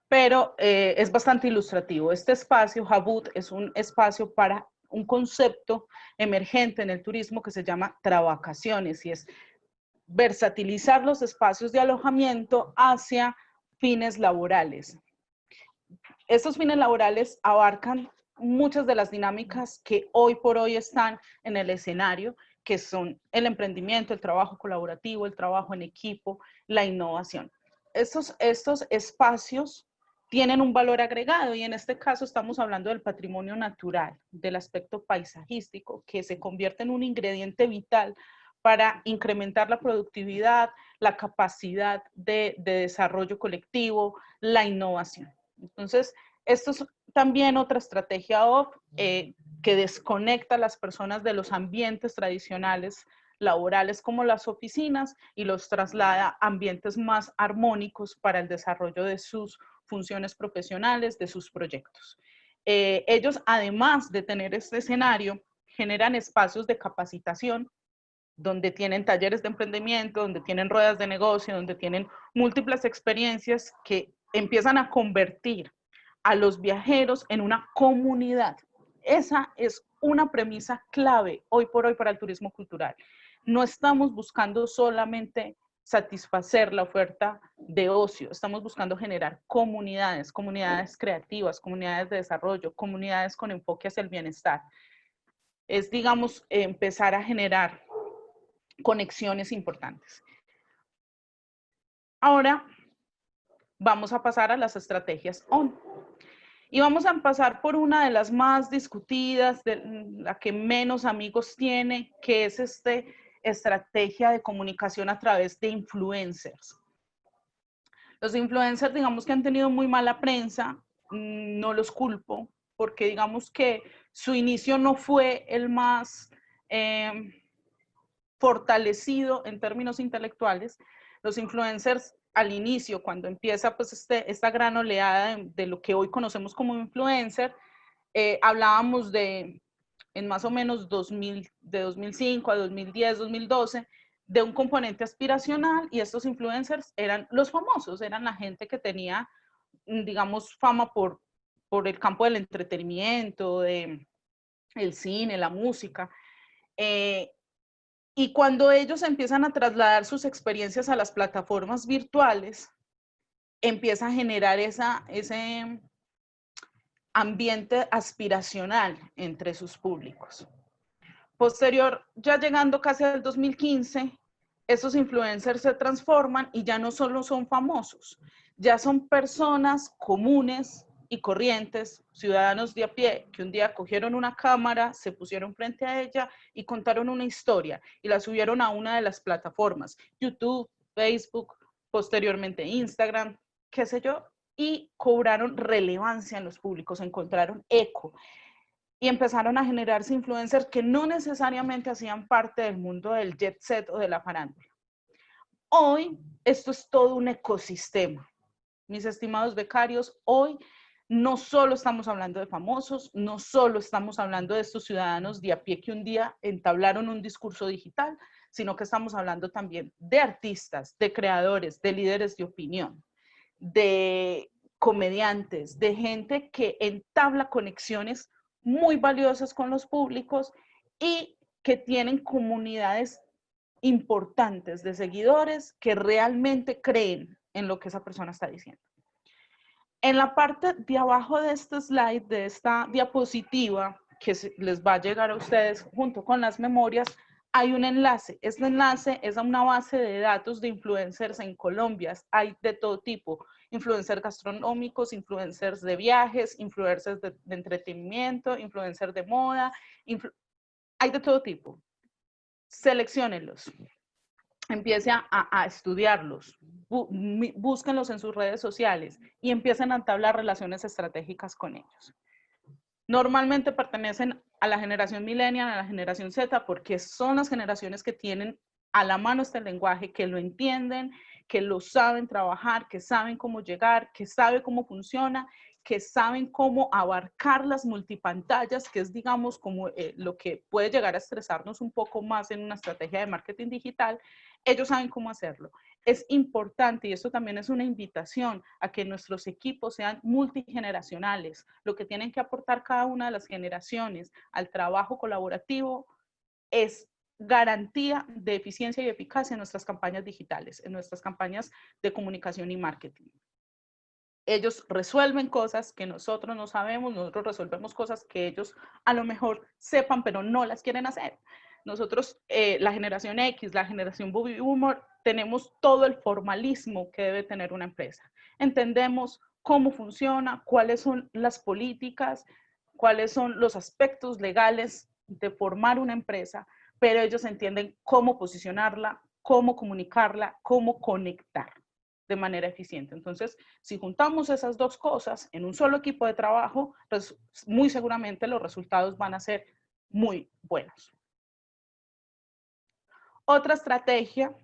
pero es bastante ilustrativo. Este espacio, Hubud, es un espacio para un concepto emergente en el turismo que se llama Travacaciones, y es versatilizar los espacios de alojamiento hacia fines laborales. Estos fines laborales abarcan muchas de las dinámicas que hoy por hoy están en el escenario, que son el emprendimiento, el trabajo colaborativo, el trabajo en equipo, la innovación. Estos espacios tienen un valor agregado, y en este caso estamos hablando del patrimonio natural, del aspecto paisajístico, que se convierte en un ingrediente vital para incrementar la productividad, la capacidad de desarrollo colectivo, la innovación. Entonces, esto es también otra estrategia OFF que desconecta a las personas de los ambientes tradicionales laborales como las oficinas y los traslada a ambientes más armónicos para el desarrollo de sus funciones profesionales, de sus proyectos. Ellos, además de tener este escenario, generan espacios de capacitación donde tienen talleres de emprendimiento, donde tienen ruedas de negocio, donde tienen múltiples experiencias que empiezan a convertir a los viajeros en una comunidad. Esa es una premisa clave hoy por hoy para el turismo cultural. No estamos buscando solamente satisfacer la oferta de ocio, estamos buscando generar comunidades, comunidades creativas, comunidades de desarrollo, comunidades con enfoque hacia el bienestar. Es, digamos, empezar a generar conexiones importantes. Ahora vamos a pasar a las estrategias ON. Y vamos a pasar por una de las más discutidas, de la que menos amigos tiene, que es esta estrategia de comunicación a través de influencers. Los influencers, digamos que han tenido muy mala prensa, no los culpo, porque digamos que su inicio no fue el más fortalecido en términos intelectuales. Los influencers al inicio, cuando empieza pues esta gran oleada de lo que hoy conocemos como influencer, hablábamos de, en más o menos de 2005 a 2010, 2012, de un componente aspiracional, y estos influencers eran los famosos, eran la gente que tenía, digamos, fama por el campo del entretenimiento, el cine, la música. Y cuando ellos empiezan a trasladar sus experiencias a las plataformas virtuales, empieza a generar ese ambiente aspiracional entre sus públicos. Posterior, ya llegando casi al 2015, esos influencers se transforman y ya no solo son famosos, ya son personas comunes y corrientes, ciudadanos de a pie, que un día cogieron una cámara, se pusieron frente a ella y contaron una historia y la subieron a una de las plataformas, YouTube, Facebook, posteriormente Instagram, qué sé yo, y cobraron relevancia en los públicos, encontraron eco y empezaron a generarse influencers que no necesariamente hacían parte del mundo del jet set o de la farándula. Hoy esto es todo un ecosistema. Mis estimados becarios, hoy no solo estamos hablando de famosos, no solo estamos hablando de estos ciudadanos de a pie que un día entablaron un discurso digital, sino que estamos hablando también de artistas, de creadores, de líderes de opinión, de comediantes, de gente que entabla conexiones muy valiosas con los públicos y que tienen comunidades importantes de seguidores que realmente creen en lo que esa persona está diciendo. En la parte de abajo de este slide, de esta diapositiva, que les va a llegar a ustedes junto con las memorias, hay un enlace. Este enlace es a una base de datos de influencers en Colombia. Hay de todo tipo, influencers gastronómicos, influencers de viajes, influencers de entretenimiento, influencers de moda, hay de todo tipo. Selecciónenlos. Empiece a estudiarlos, búsquenlos en sus redes sociales y empiecen a entablar relaciones estratégicas con ellos. Normalmente pertenecen a la generación millennial, a la generación Z, porque son las generaciones que tienen a la mano este lenguaje, que lo entienden, que lo saben trabajar, que saben cómo llegar, que saben cómo funciona, que saben cómo abarcar las multipantallas, que es, digamos, como lo que puede llegar a estresarnos un poco más en una estrategia de marketing digital. Ellos saben cómo hacerlo. Es importante, y esto también es una invitación, a que nuestros equipos sean multigeneracionales. Lo que tienen que aportar cada una de las generaciones al trabajo colaborativo es garantía de eficiencia y eficacia en nuestras campañas digitales, en nuestras campañas de comunicación y marketing. Ellos resuelven cosas que nosotros no sabemos, nosotros resolvemos cosas que ellos a lo mejor sepan, pero no las quieren hacer. Nosotros, la generación X, la generación Baby Boomer, tenemos todo el formalismo que debe tener una empresa. Entendemos cómo funciona, cuáles son las políticas, cuáles son los aspectos legales de formar una empresa, pero ellos entienden cómo posicionarla, cómo comunicarla, cómo conectar de manera eficiente. Entonces, si juntamos esas dos cosas en un solo equipo de trabajo, pues muy seguramente los resultados van a ser muy buenos. Otra estrategia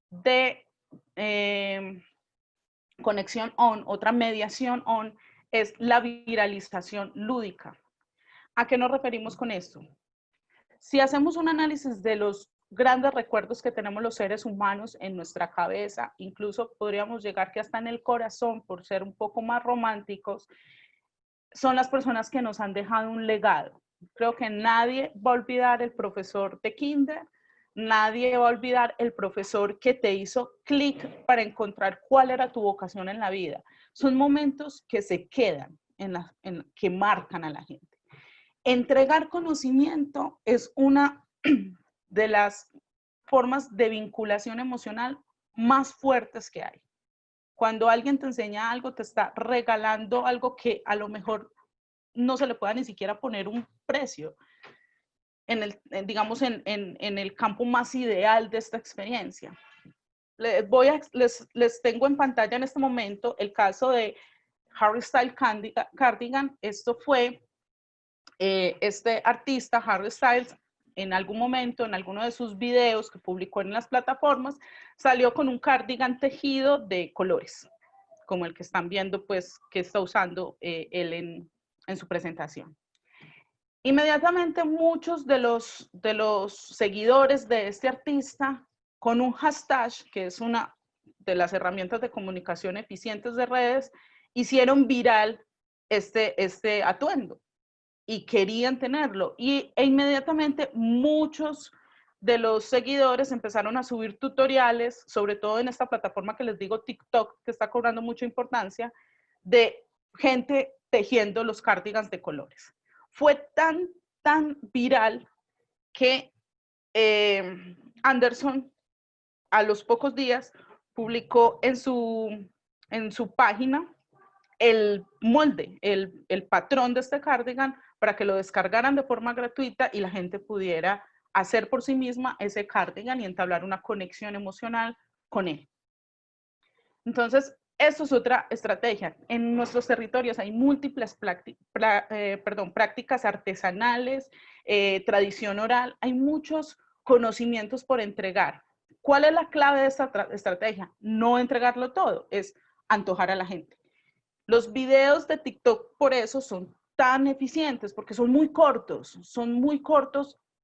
de conexión on, otra mediación on, es la viralización lúdica. ¿A qué nos referimos con esto? Si hacemos un análisis de los grandes recuerdos que tenemos los seres humanos en nuestra cabeza, incluso podríamos llegar que hasta en el corazón, por ser un poco más románticos, son las personas que nos han dejado un legado. Creo que nadie va a olvidar el profesor de kinder, nadie va a olvidar el profesor que te hizo clic para encontrar cuál era tu vocación en la vida. Son momentos que se quedan, que marcan a la gente. Entregar conocimiento es una de las formas de vinculación emocional más fuertes que hay. Cuando alguien te enseña algo, te está regalando algo que a lo mejor no se le pueda ni siquiera poner un precio, digamos, en el campo más ideal de esta experiencia. Les tengo en pantalla en este momento el caso de Harry Styles Cardigan. Esto fue este artista, Harry Styles, en algún momento, en alguno de sus videos que publicó en las plataformas, salió con un cardigan tejido de colores, como el que están viendo, pues, que está usando él en su presentación. Inmediatamente muchos de los seguidores de este artista, con un hashtag, que es una de las herramientas de comunicación eficientes de redes, hicieron viral este atuendo y querían tenerlo. E inmediatamente muchos de los seguidores empezaron a subir tutoriales, sobre todo en esta plataforma que les digo, TikTok, que está cobrando mucha importancia, de gente tejiendo los cardigans de colores. Fue tan viral que Anderson, a los pocos días, publicó en su página el molde, el patrón de este cardigan, para que lo descargaran de forma gratuita y la gente pudiera hacer por sí misma ese cardigan y entablar una conexión emocional con él. Entonces, esto es otra estrategia. En nuestros territorios hay múltiples prácticas artesanales, tradición oral, hay muchos conocimientos por entregar. ¿Cuál es la clave de esta estrategia? No entregarlo todo, es antojar a la gente. Los videos de TikTok por eso son tan eficientes, porque son muy cortos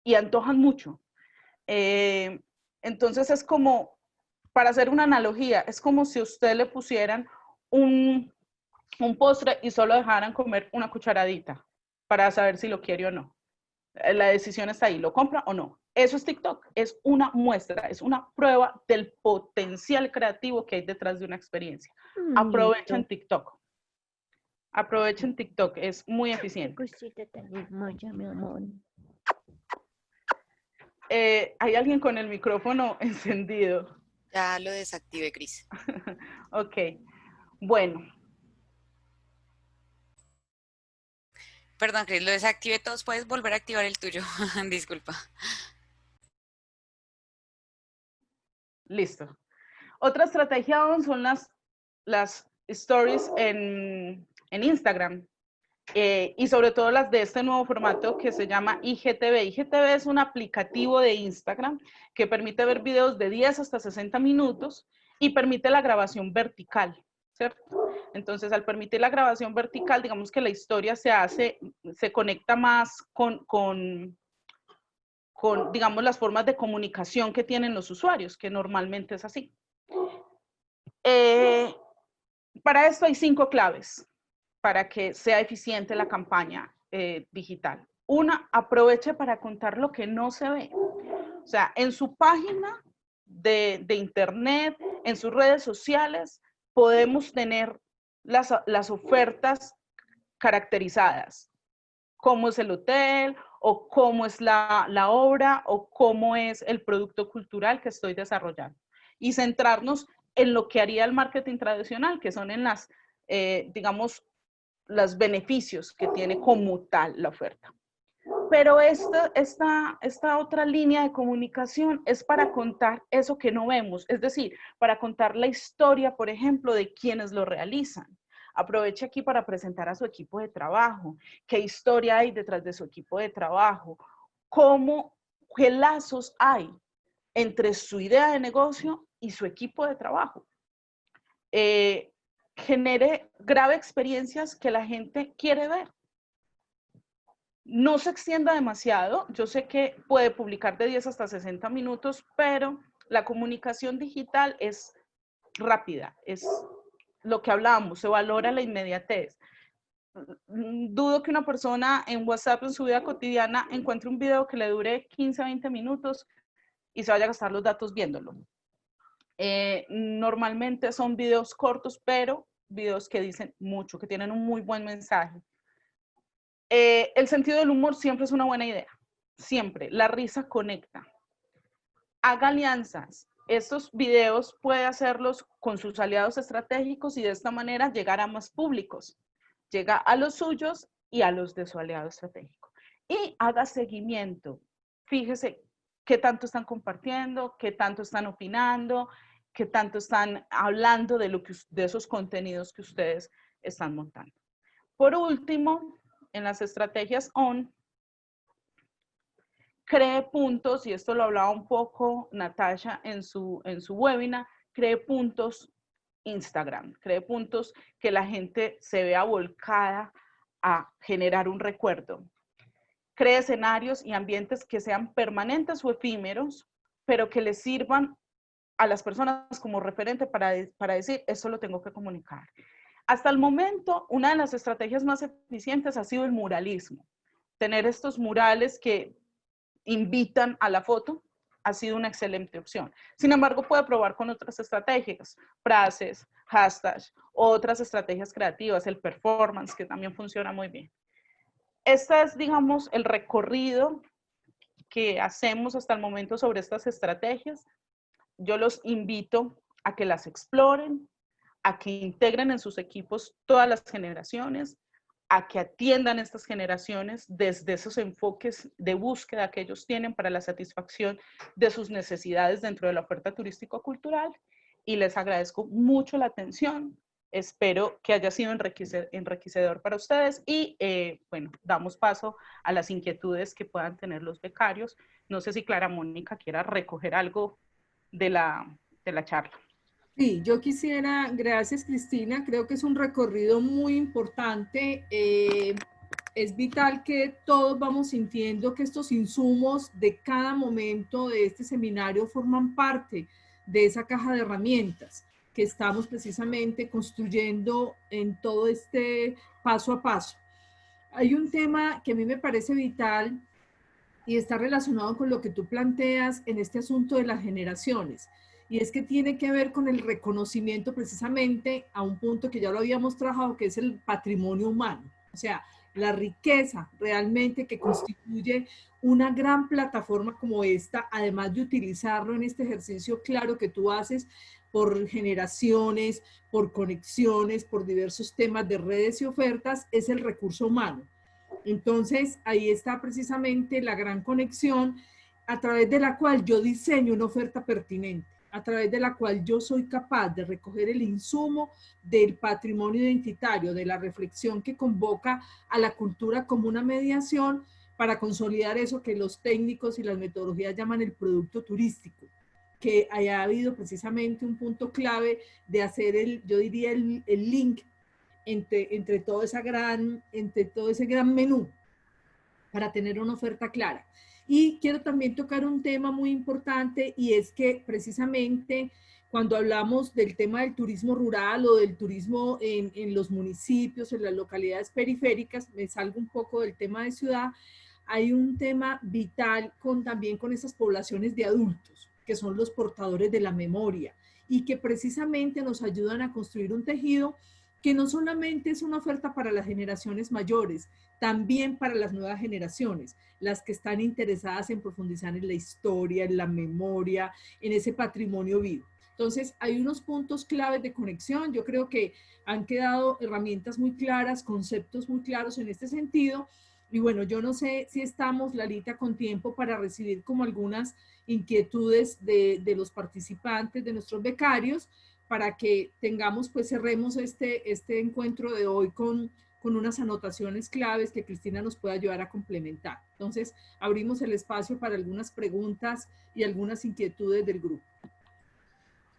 y antojan mucho. Entonces es como, para hacer una analogía, es como si a usted le pusieran un postre y solo dejaran comer una cucharadita para saber si lo quiere o no. La decisión está ahí, ¿lo compra o no? Eso es TikTok, es una muestra, es una prueba del potencial creativo que hay detrás de una experiencia. Aprovechen TikTok. Aprovechen TikTok, es muy eficiente. Hay alguien con el micrófono encendido. Ya lo desactivé, Cris. Ok, bueno. Perdón, Cris, lo desactivé todos. ¿Puedes volver a activar el tuyo? Disculpa. Listo. Otra estrategia aún son las stories en Instagram. Y sobre todo las de este nuevo formato que se llama IGTV. IGTV es un aplicativo de Instagram que permite ver videos de 10 hasta 60 minutos y permite la grabación vertical, ¿cierto? Entonces, al permitir la grabación vertical, digamos que la historia se conecta más con digamos, las formas de comunicación que tienen los usuarios, que normalmente es así. Para esto hay 5 claves para que sea eficiente la campaña digital. Una, aproveche para contar lo que no se ve. O sea, en su página de internet, en sus redes sociales, podemos tener las ofertas caracterizadas. Cómo es el hotel, o cómo es la obra, o cómo es el producto cultural que estoy desarrollando. Y centrarnos en lo que haría el marketing tradicional, que son en las, digamos, los beneficios que tiene como tal la oferta. Pero esta otra línea de comunicación es para contar eso que no vemos, es decir, para contar la historia, por ejemplo, de quienes lo realizan. Aproveche aquí para presentar a su equipo de trabajo, qué historia hay detrás de su equipo de trabajo, qué lazos hay entre su idea de negocio y su equipo de trabajo. Grabe experiencias que la gente quiere ver. No se extienda demasiado. Yo sé que puede publicar de 10 hasta 60 minutos, pero la comunicación digital es rápida, es lo que hablábamos, se valora la inmediatez. Dudo que una persona en WhatsApp en su vida cotidiana encuentre un video que le dure 15 a 20 minutos y se vaya a gastar los datos viéndolo. Normalmente son videos cortos, pero videos que dicen mucho, que tienen un muy buen mensaje. El sentido del humor siempre es una buena idea, siempre. La risa conecta. Haga alianzas. Estos videos puede hacerlos con sus aliados estratégicos y de esta manera llegar a más públicos. Llega a los suyos y a los de su aliado estratégico. Y haga seguimiento. Fíjese qué tanto están compartiendo, qué tanto están opinando, qué tanto están hablando de esos contenidos que ustedes están montando. Por último, en las estrategias ON, cree puntos, y esto lo hablaba un poco Natasha en su webinar, cree puntos Instagram, cree puntos que la gente se vea volcada a generar un recuerdo. Cree escenarios y ambientes que sean permanentes o efímeros, pero que les sirvan a las personas como referente para decir, esto lo tengo que comunicar. Hasta el momento, una de las estrategias más eficientes ha sido el muralismo. Tener estos murales que invitan a la foto ha sido una excelente opción. Sin embargo, puede probar con otras estrategias, frases, hashtags, otras estrategias creativas, el performance, que también funciona muy bien. Este es, digamos, el recorrido que hacemos hasta el momento sobre estas estrategias. Yo los invito a que las exploren, a que integren en sus equipos todas las generaciones, a que atiendan estas generaciones desde esos enfoques de búsqueda que ellos tienen para la satisfacción de sus necesidades dentro de la oferta turístico-cultural. Y les agradezco mucho la atención. Espero que haya sido enriquecedor para ustedes y, bueno, damos paso a las inquietudes que puedan tener los becarios. No sé si Clara Mónica quiera recoger algo de la charla. Sí, yo quisiera, gracias Cristina, creo que es un recorrido muy importante. Es vital que todos vamos sintiendo que estos insumos de cada momento de este seminario forman parte de esa caja de herramientas que estamos precisamente construyendo en todo este paso a paso. Hay un tema que a mí me parece vital y está relacionado con lo que tú planteas en este asunto de las generaciones. Y es que tiene que ver con el reconocimiento precisamente a un punto que ya lo habíamos trabajado, que es el patrimonio humano. O sea, la riqueza realmente que constituye una gran plataforma como esta, además de utilizarlo en este ejercicio claro que tú haces por generaciones, por conexiones, por diversos temas de redes y ofertas, es el recurso humano. Entonces, ahí está precisamente la gran conexión a través de la cual yo diseño una oferta pertinente, a través de la cual yo soy capaz de recoger el insumo del patrimonio identitario, de la reflexión que convoca a la cultura como una mediación para consolidar eso que los técnicos y las metodologías llaman el producto turístico, que haya habido precisamente un punto clave de hacer yo diría el link entre todo ese gran menú para tener una oferta clara. Y quiero también tocar un tema muy importante y es que precisamente cuando hablamos del tema del turismo rural o del turismo en los municipios, en las localidades periféricas, me salgo un poco del tema de ciudad, hay un tema vital también con esas poblaciones de adultos, que son los portadores de la memoria y que precisamente nos ayudan a construir un tejido que no solamente es una oferta para las generaciones mayores, también para las nuevas generaciones, las que están interesadas en profundizar en la historia, en la memoria, en ese patrimonio vivo. Entonces, hay unos puntos claves de conexión. Yo creo que han quedado herramientas muy claras, conceptos muy claros en este sentido. Y bueno, yo no sé si estamos, Lalita, con tiempo para recibir como algunas inquietudes de los participantes, de nuestros becarios, para que tengamos, pues cerremos este encuentro de hoy con unas anotaciones claves que Cristina nos pueda ayudar a complementar. Entonces, abrimos el espacio para algunas preguntas y algunas inquietudes del grupo.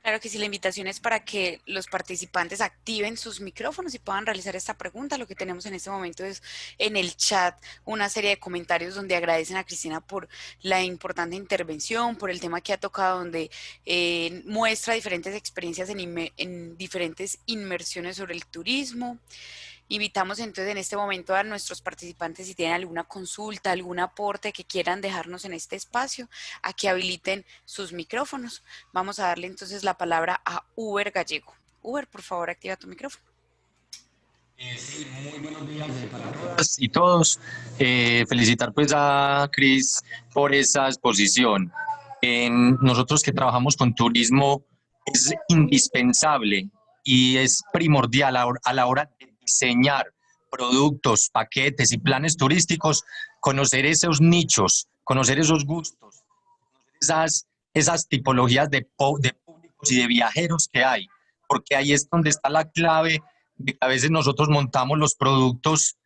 Claro que sí, la invitación es para que los participantes activen sus micrófonos y puedan realizar esta pregunta. Lo que tenemos en este momento es en el chat una serie de comentarios donde agradecen a Cristina por la importante intervención, por el tema que ha tocado, donde muestra diferentes experiencias en diferentes inmersiones sobre el turismo. Invitamos entonces en este momento a nuestros participantes si tienen alguna consulta, algún aporte que quieran dejarnos en este espacio, a que habiliten sus micrófonos. Vamos a darle entonces la palabra a Uber Gallego. Uber, por favor, activa tu micrófono. Sí, muy buenos días para todas y todos. Felicitar pues a Cris por esa exposición. Nosotros que trabajamos con turismo es indispensable y es primordial a la hora de diseñar productos, paquetes y planes turísticos, conocer esos nichos, conocer esos gustos, esas tipologías de públicos y de viajeros que hay, porque ahí es donde está la clave de que a veces nosotros montamos los productos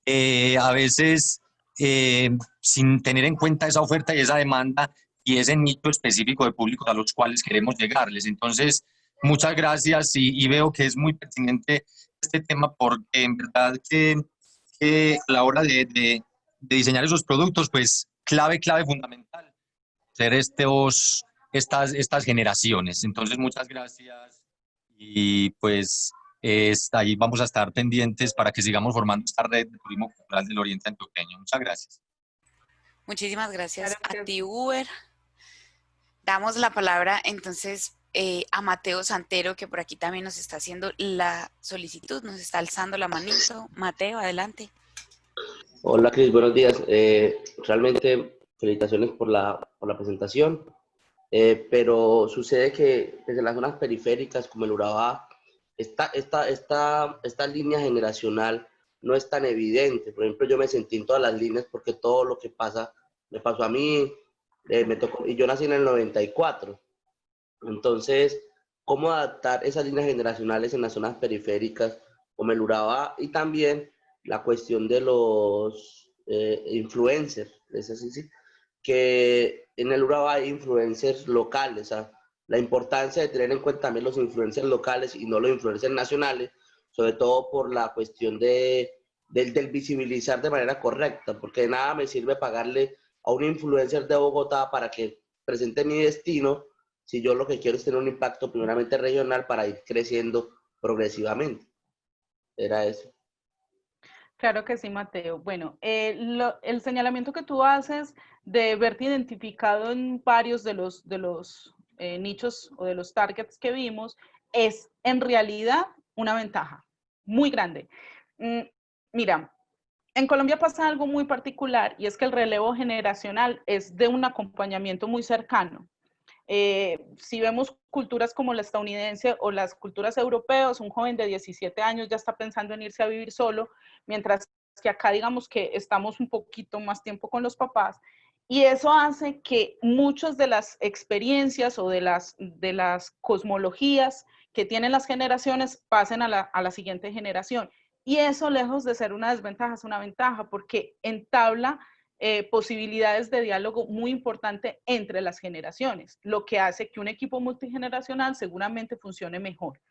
a veces sin tener en cuenta esa oferta y esa demanda y ese nicho específico de públicos a los cuales queremos llegarles. Entonces, muchas gracias y veo que es muy pertinente este tema porque en verdad que a la hora de diseñar esos productos, pues clave fundamental ser estas generaciones. Entonces, muchas gracias y pues ahí vamos a estar pendientes para que sigamos formando esta red de turismo cultural del Oriente Antioqueño. Muchas gracias. Muchísimas gracias a ti, Uber. Damos la palabra entonces a Mateo Santero, que por aquí también nos está haciendo la solicitud, nos está alzando la manito. Mateo, adelante. Hola, Cris, buenos días. Realmente felicitaciones por la presentación, pero sucede que desde las zonas periféricas como el Urabá, esta línea generacional no es tan evidente. Por ejemplo, yo me sentí en todas las líneas porque todo lo que pasa me pasó a mí, me tocó, y yo nací en el 94. Entonces, ¿cómo adaptar esas líneas generacionales en las zonas periféricas como el Urabá? Y también la cuestión de los influencers, ¿es así? Sí, que en el Urabá hay influencers locales, o sea, la importancia de tener en cuenta también los influencers locales y no los influencers nacionales, sobre todo por la cuestión del visibilizar de manera correcta, porque de nada me sirve pagarle a un influencer de Bogotá para que presente mi destino, si yo lo que quiero es tener un impacto primeramente regional para ir creciendo progresivamente. Era eso. Claro que sí, Mateo. Bueno, el señalamiento que tú haces de verte identificado en varios de los nichos o de los targets que vimos es en realidad una ventaja muy grande. Mira, en Colombia pasa algo muy particular y es que el relevo generacional es de un acompañamiento muy cercano. Si vemos culturas como la estadounidense o las culturas europeas, un joven de 17 años ya está pensando en irse a vivir solo, mientras que acá digamos que estamos un poquito más tiempo con los papás, y eso hace que muchas de las experiencias o de las cosmologías que tienen las generaciones pasen a la siguiente generación. Y eso, lejos de ser una desventaja, es una ventaja porque entabla posibilidades de diálogo muy importante entre las generaciones, lo que hace que un equipo multigeneracional seguramente funcione mejor,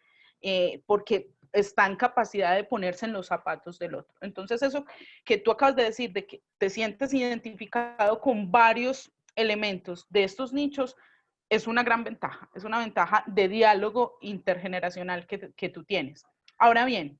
porque está en capacidad de ponerse en los zapatos del otro. Entonces, eso que tú acabas de decir, de que te sientes identificado con varios elementos de estos nichos, es una gran ventaja, es una ventaja de diálogo intergeneracional que tú tienes. Ahora bien,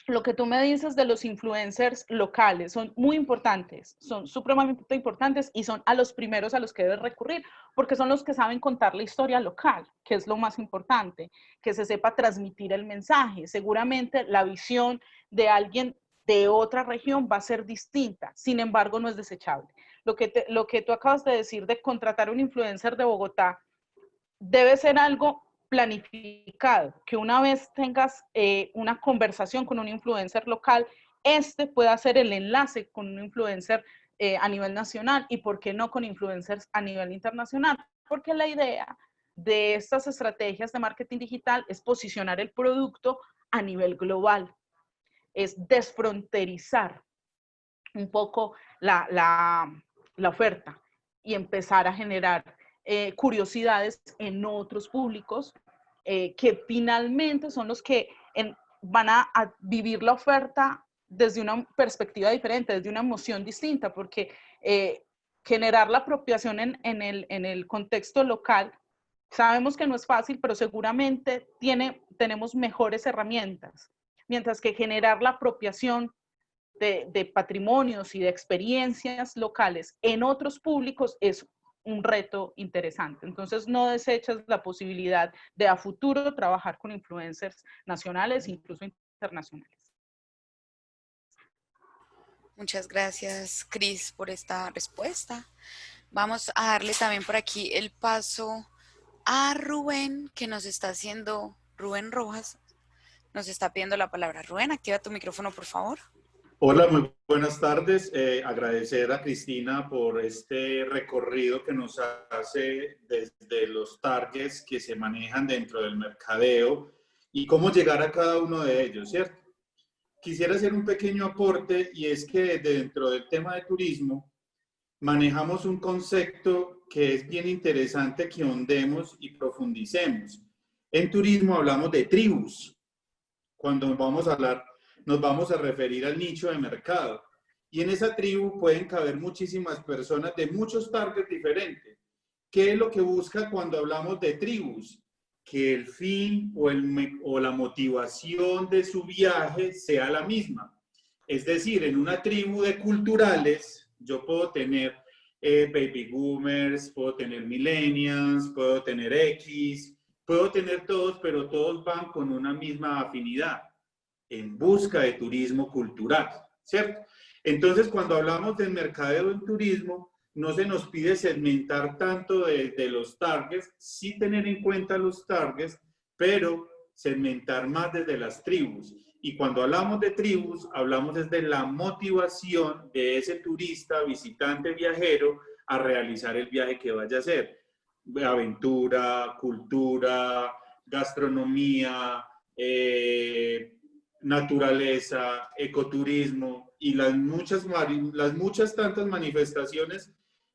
lo que tú me dices de los influencers locales son muy importantes, son supremamente importantes y son a los primeros a los que debes recurrir, porque son los que saben contar la historia local, que es lo más importante, que se sepa transmitir el mensaje. Seguramente la visión de alguien de otra región va a ser distinta, sin embargo no es desechable. Lo que tú acabas de decir de contratar un influencer de Bogotá debe ser algo planificado, que una vez tengas una conversación con un influencer local, pueda hacer el enlace con un influencer a nivel nacional y por qué no con influencers a nivel internacional, porque la idea de estas estrategias de marketing digital es posicionar el producto a nivel global, es desfronterizar un poco la oferta y empezar a generar curiosidades en otros públicos que finalmente son los que van a vivir la oferta desde una perspectiva diferente, desde una emoción distinta, porque generar la apropiación en el contexto local, sabemos que no es fácil, pero seguramente tenemos mejores herramientas. mientras que generar la apropiación de patrimonios y de experiencias locales en otros públicos es un reto interesante. Entonces, no desechas la posibilidad de a futuro trabajar con influencers nacionales, incluso internacionales. Muchas gracias, Cris, por esta respuesta. Vamos a darle también por aquí el paso a Rubén, que nos está haciendo, Rubén Rojas, nos está pidiendo la palabra. Rubén, activa tu micrófono, por favor. Hola, muy buenas tardes. Agradecer a Cristina por este recorrido que nos hace desde los targets que se manejan dentro del mercadeo y cómo llegar a cada uno de ellos, ¿cierto? Quisiera hacer un pequeño aporte, y es que dentro del tema de turismo manejamos un concepto que es bien interesante que ahondemos y profundicemos. En turismo hablamos de tribus. Cuando vamos a hablar, nos vamos a referir al nicho de mercado. Y en esa tribu pueden caber muchísimas personas de muchos targets diferentes. ¿Qué es lo que busca cuando hablamos de tribus? Que el fin o la motivación de su viaje sea la misma. Es decir, en una tribu de culturales, yo puedo tener baby boomers, puedo tener millennials, puedo tener X, puedo tener todos, pero todos van con una misma afinidad en busca de turismo cultural, ¿cierto? Entonces, cuando hablamos del mercadeo en turismo, no se nos pide segmentar tanto de los targets, sí tener en cuenta los targets, pero segmentar más desde las tribus. Y cuando hablamos de tribus, hablamos desde la motivación de ese turista, visitante, viajero, a realizar el viaje que vaya a hacer. Aventura, cultura, gastronomía, naturaleza, ecoturismo y las muchas tantas manifestaciones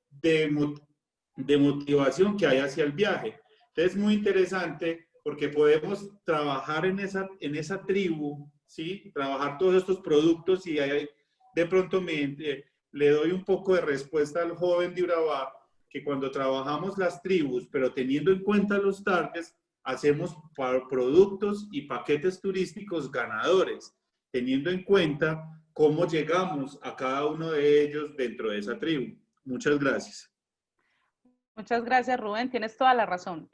de motivación que hay hacia el viaje. Entonces, es muy interesante porque podemos trabajar en esa tribu, ¿sí? Trabajar todos estos productos, y ahí de pronto le doy un poco de respuesta al joven de Urabá, que cuando trabajamos las tribus, pero teniendo en cuenta los targets, hacemos productos y paquetes turísticos ganadores, teniendo en cuenta cómo llegamos a cada uno de ellos dentro de esa tribu. Muchas gracias. Muchas gracias, Rubén. Tienes toda la razón.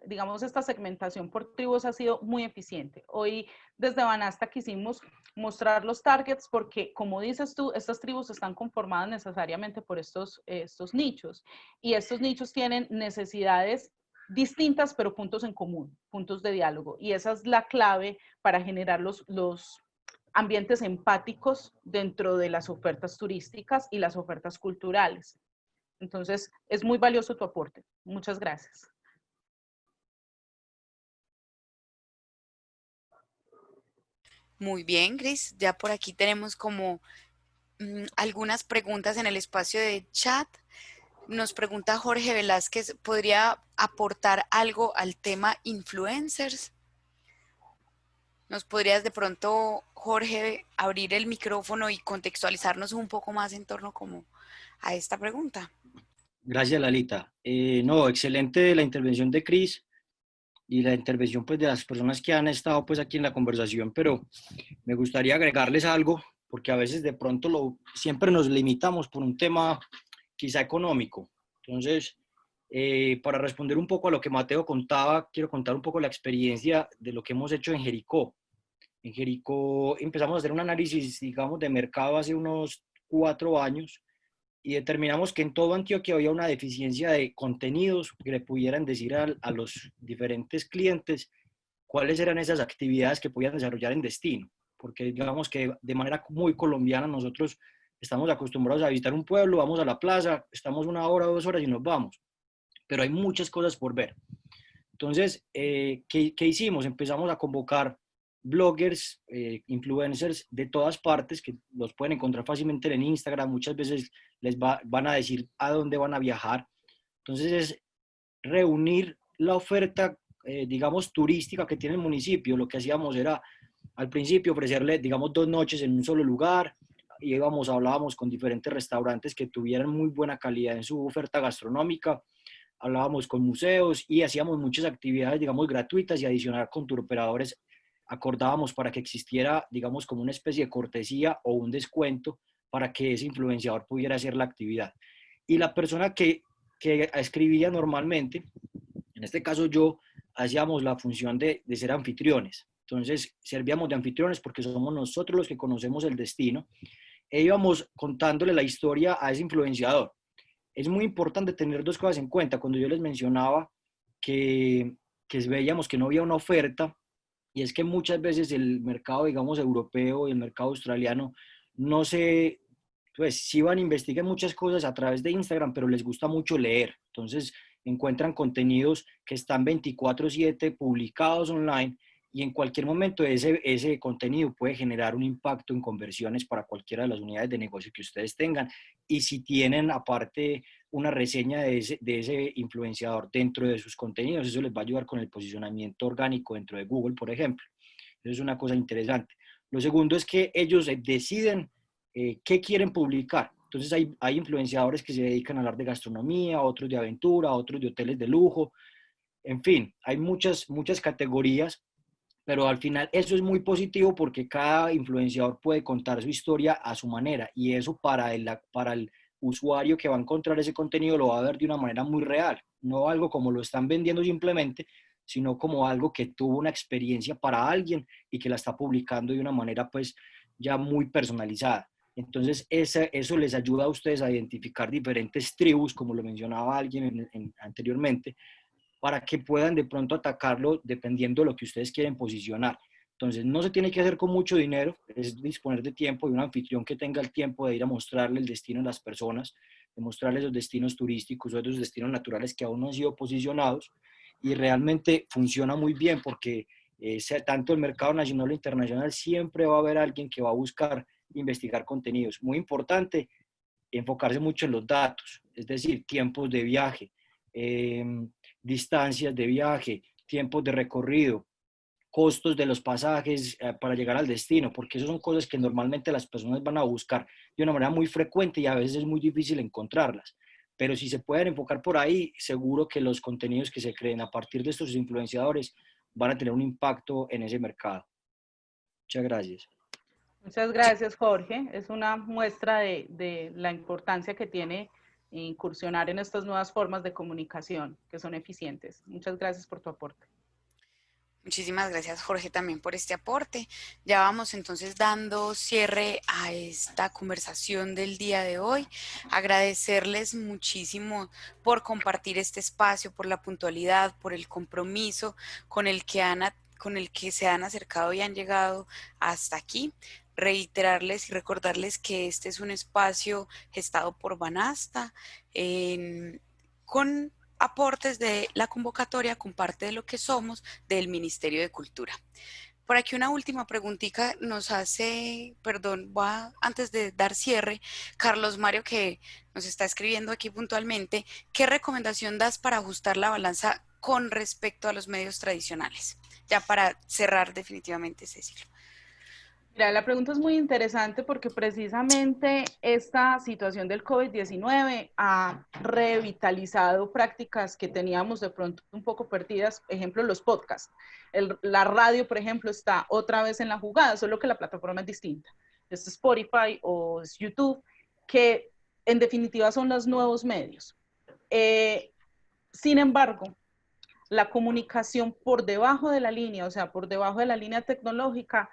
Digamos, esta segmentación por tribus ha sido muy eficiente. Hoy, desde Banasta, quisimos mostrar los targets porque, como dices tú, estas tribus están conformadas necesariamente por estos nichos. Y estos nichos tienen necesidades distintas, pero puntos en común, puntos de diálogo. Y esa es la clave para generar los ambientes empáticos dentro de las ofertas turísticas y las ofertas culturales. Entonces, es muy valioso tu aporte. Muchas gracias. Muy bien, Cris. Ya por aquí tenemos como algunas preguntas en el espacio de chat. Nos pregunta Jorge Velázquez, ¿podría aportar algo al tema influencers? ¿Nos podrías de pronto, Jorge, abrir el micrófono y contextualizarnos un poco más en torno como a esta pregunta? Gracias, Lalita. No, excelente la intervención de Cris y la intervención pues de las personas que han estado pues aquí en la conversación, pero me gustaría agregarles algo, porque a veces de pronto siempre nos limitamos por un tema quizá económico. Entonces, para responder un poco a lo que Mateo contaba, quiero contar un poco la experiencia de lo que hemos hecho en Jericó. En Jericó empezamos a hacer un análisis, digamos, de mercado hace unos 4 años y determinamos que en todo Antioquia había una deficiencia de contenidos que le pudieran decir a los diferentes clientes cuáles eran esas actividades que podían desarrollar en destino. Porque digamos que de manera muy colombiana nosotros estamos acostumbrados a visitar un pueblo, vamos a la plaza, estamos 1 hora o 2 horas y nos vamos. Pero hay muchas cosas por ver. Entonces, ¿qué hicimos? Empezamos a convocar bloggers, influencers de todas partes, que los pueden encontrar fácilmente en Instagram. Muchas veces les van a decir a dónde van a viajar. Entonces, es reunir la oferta, digamos, turística que tiene el municipio. Lo que hacíamos era, al principio, ofrecerle, digamos, 2 noches en un solo lugar. Hablábamos con diferentes restaurantes que tuvieran muy buena calidad en su oferta gastronómica. Hablábamos con museos y hacíamos muchas actividades, digamos, gratuitas y adicional con turoperadores acordábamos para que existiera, digamos, como una especie de cortesía o un descuento para que ese influenciador pudiera hacer la actividad. Y la persona que escribía normalmente, en este caso yo, hacíamos la función de ser anfitriones. Entonces, servíamos de anfitriones porque somos nosotros los que conocemos el destino e íbamos contándole la historia a ese influenciador. Es muy importante tener dos cosas en cuenta. Cuando yo les mencionaba que veíamos que no había una oferta, y es que muchas veces el mercado, digamos, europeo y el mercado australiano no se, pues sí van a investigar muchas cosas a través de Instagram, pero les gusta mucho leer. Entonces encuentran contenidos que están 24/7 publicados online y en cualquier momento ese contenido puede generar un impacto en conversiones para cualquiera de las unidades de negocio que ustedes tengan. Y si tienen aparte una reseña de ese influenciador dentro de sus contenidos, eso les va a ayudar con el posicionamiento orgánico dentro de Google, por ejemplo. Eso es una cosa interesante. Lo segundo es que ellos deciden qué quieren publicar. Entonces hay influenciadores que se dedican a hablar de gastronomía, otros de aventura, otros de hoteles de lujo. En fin, hay muchas categorías, pero al final eso es muy positivo porque cada influenciador puede contar su historia a su manera y eso para el usuario que va a encontrar ese contenido lo va a ver de una manera muy real, no algo como lo están vendiendo simplemente, sino como algo que tuvo una experiencia para alguien y que la está publicando de una manera pues ya muy personalizada. Entonces eso les ayuda a ustedes a identificar diferentes tribus, como lo mencionaba alguien anteriormente, para que puedan de pronto atacarlo dependiendo de lo que ustedes quieren posicionar. Entonces, no se tiene que hacer con mucho dinero, es disponer de tiempo y un anfitrión que tenga el tiempo de ir a mostrarle el destino a las personas, de mostrarles los destinos turísticos o esos destinos naturales que aún no han sido posicionados y realmente funciona muy bien porque tanto el mercado nacional e internacional siempre va a haber alguien que va a buscar investigar contenidos. Muy importante, enfocarse mucho en los datos, es decir, tiempos de viaje, distancias de viaje, tiempos de recorrido, costos de los pasajes para llegar al destino, porque esas son cosas que normalmente las personas van a buscar de una manera muy frecuente y a veces es muy difícil encontrarlas. Pero si se pueden enfocar por ahí, seguro que los contenidos que se creen a partir de estos influenciadores van a tener un impacto en ese mercado. Muchas gracias. Muchas gracias, Jorge. Es una muestra de la importancia que tiene incursionar en estas nuevas formas de comunicación que son eficientes. Muchas gracias por tu aporte. Muchísimas gracias, Jorge, también por este aporte. Ya vamos entonces dando cierre a esta conversación del día de hoy. Agradecerles muchísimo por compartir este espacio, por la puntualidad, por el compromiso con el que se han acercado y han llegado hasta aquí. Reiterarles y recordarles que este es un espacio gestado por Banasta con aportes de la convocatoria, con parte de lo que somos del Ministerio de Cultura. Por aquí una última preguntita nos hace, antes de dar cierre, Carlos Mario, que nos está escribiendo aquí puntualmente, ¿qué recomendación das para ajustar la balanza con respecto a los medios tradicionales? Ya para cerrar definitivamente, Cecilio. Mira, la pregunta es muy interesante porque precisamente esta situación del COVID-19 ha revitalizado prácticas que teníamos de pronto un poco perdidas, por ejemplo, los podcasts. La radio, por ejemplo, está otra vez en la jugada, solo que la plataforma es distinta. Es Spotify o es YouTube, que en definitiva son los nuevos medios. Sin embargo, la comunicación por debajo de la línea, o sea, por debajo de la línea tecnológica,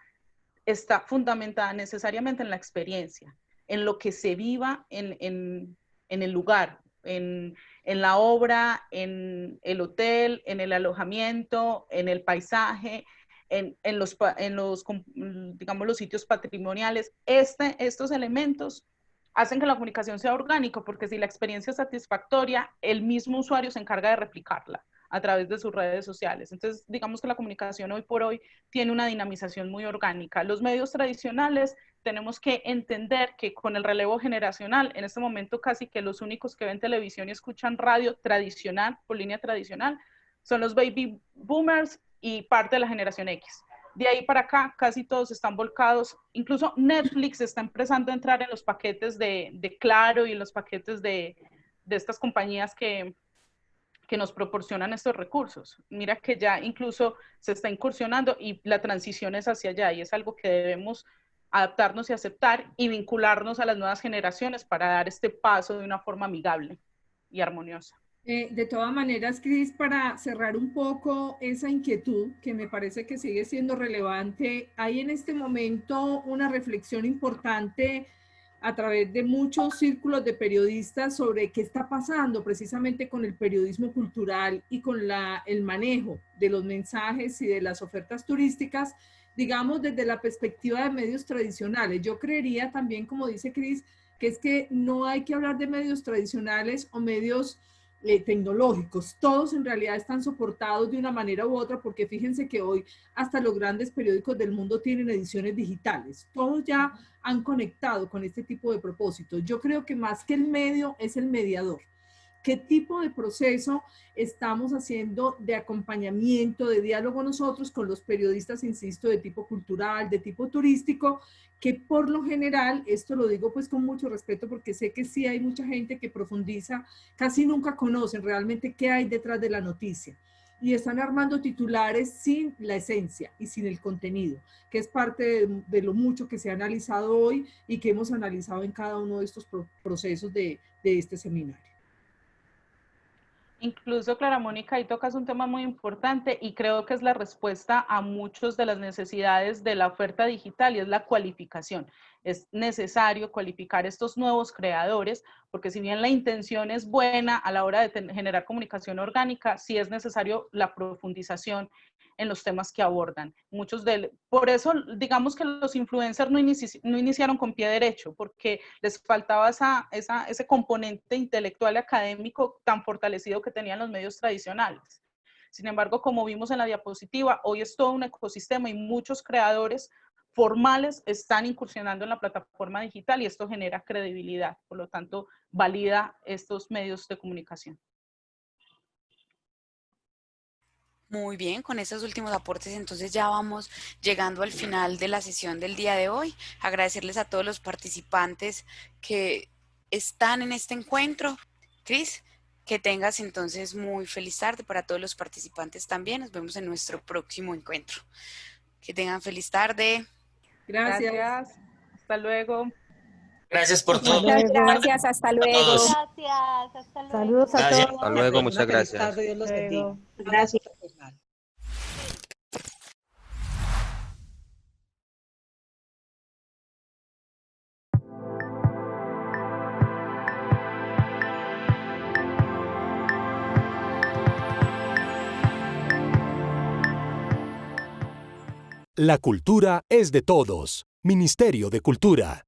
está fundamentada necesariamente en la experiencia, en lo que se viva en el lugar, en la obra, en el hotel, en el alojamiento, en el paisaje, en los digamos, los sitios patrimoniales. Estos elementos hacen que la comunicación sea orgánica, porque si la experiencia es satisfactoria, el mismo usuario se encarga de replicarla a través de sus redes sociales. Entonces, digamos que la comunicación hoy por hoy tiene una dinamización muy orgánica. Los medios tradicionales tenemos que entender que con el relevo generacional, en este momento casi que los únicos que ven televisión y escuchan radio tradicional, por línea tradicional, son los baby boomers y parte de la generación X. De ahí para acá, casi todos están volcados, incluso Netflix está empezando a entrar en los paquetes de Claro y en los paquetes de estas compañías que que nos proporcionan estos recursos. Mira que ya incluso se está incursionando y la transición es hacia allá y es algo que debemos adaptarnos y aceptar y vincularnos a las nuevas generaciones para dar este paso de una forma amigable y armoniosa. De todas maneras, Cris, para cerrar un poco esa inquietud que me parece que sigue siendo relevante, hay en este momento una reflexión importante a través de muchos círculos de periodistas sobre qué está pasando precisamente con el periodismo cultural y con el manejo de los mensajes y de las ofertas turísticas, digamos, desde la perspectiva de medios tradicionales. Yo creería también, como dice Cris, que es que no hay que hablar de medios tradicionales o medios tecnológicos. Todos en realidad están soportados de una manera u otra, porque fíjense que hoy hasta los grandes periódicos del mundo tienen ediciones digitales. Todos ya han conectado con este tipo de propósitos. Yo creo que más que el medio es el mediador. ¿Qué tipo de proceso estamos haciendo de acompañamiento, de diálogo nosotros con los periodistas, insisto, de tipo cultural, de tipo turístico, que por lo general, esto lo digo pues con mucho respeto porque sé que sí hay mucha gente que profundiza, casi nunca conocen realmente qué hay detrás de la noticia y están armando titulares sin la esencia y sin el contenido, que es parte de lo mucho que se ha analizado hoy y que hemos analizado en cada uno de estos procesos de este seminario. Incluso, Clara Mónica, ahí tocas un tema muy importante y creo que es la respuesta a muchas de las necesidades de la oferta digital y es la cualificación. Es necesario cualificar estos nuevos creadores porque si bien la intención es buena a la hora de generar comunicación orgánica, sí es necesario la profundización en los temas que abordan. Por eso, digamos que los influencers no iniciaron con pie derecho, porque les faltaba ese componente intelectual y académico tan fortalecido que tenían los medios tradicionales. Sin embargo, como vimos en la diapositiva, hoy es todo un ecosistema y muchos creadores formales están incursionando en la plataforma digital y esto genera credibilidad, por lo tanto, valida estos medios de comunicación. Muy bien, con estos últimos aportes entonces ya vamos llegando al final de la sesión del día de hoy. Agradecerles a todos los participantes que están en este encuentro. Cris, que tengas entonces muy feliz tarde para todos los participantes también. Nos vemos en nuestro próximo encuentro. Que tengan feliz tarde. Gracias. Hasta luego. Gracias por todo. Muchas gracias, hasta luego. Gracias, hasta luego. Saludos a Gracias. todos. Hasta luego, muchas gracias. Tarde, Dios los bendiga. Gracias. La cultura es de todos. Ministerio de Cultura.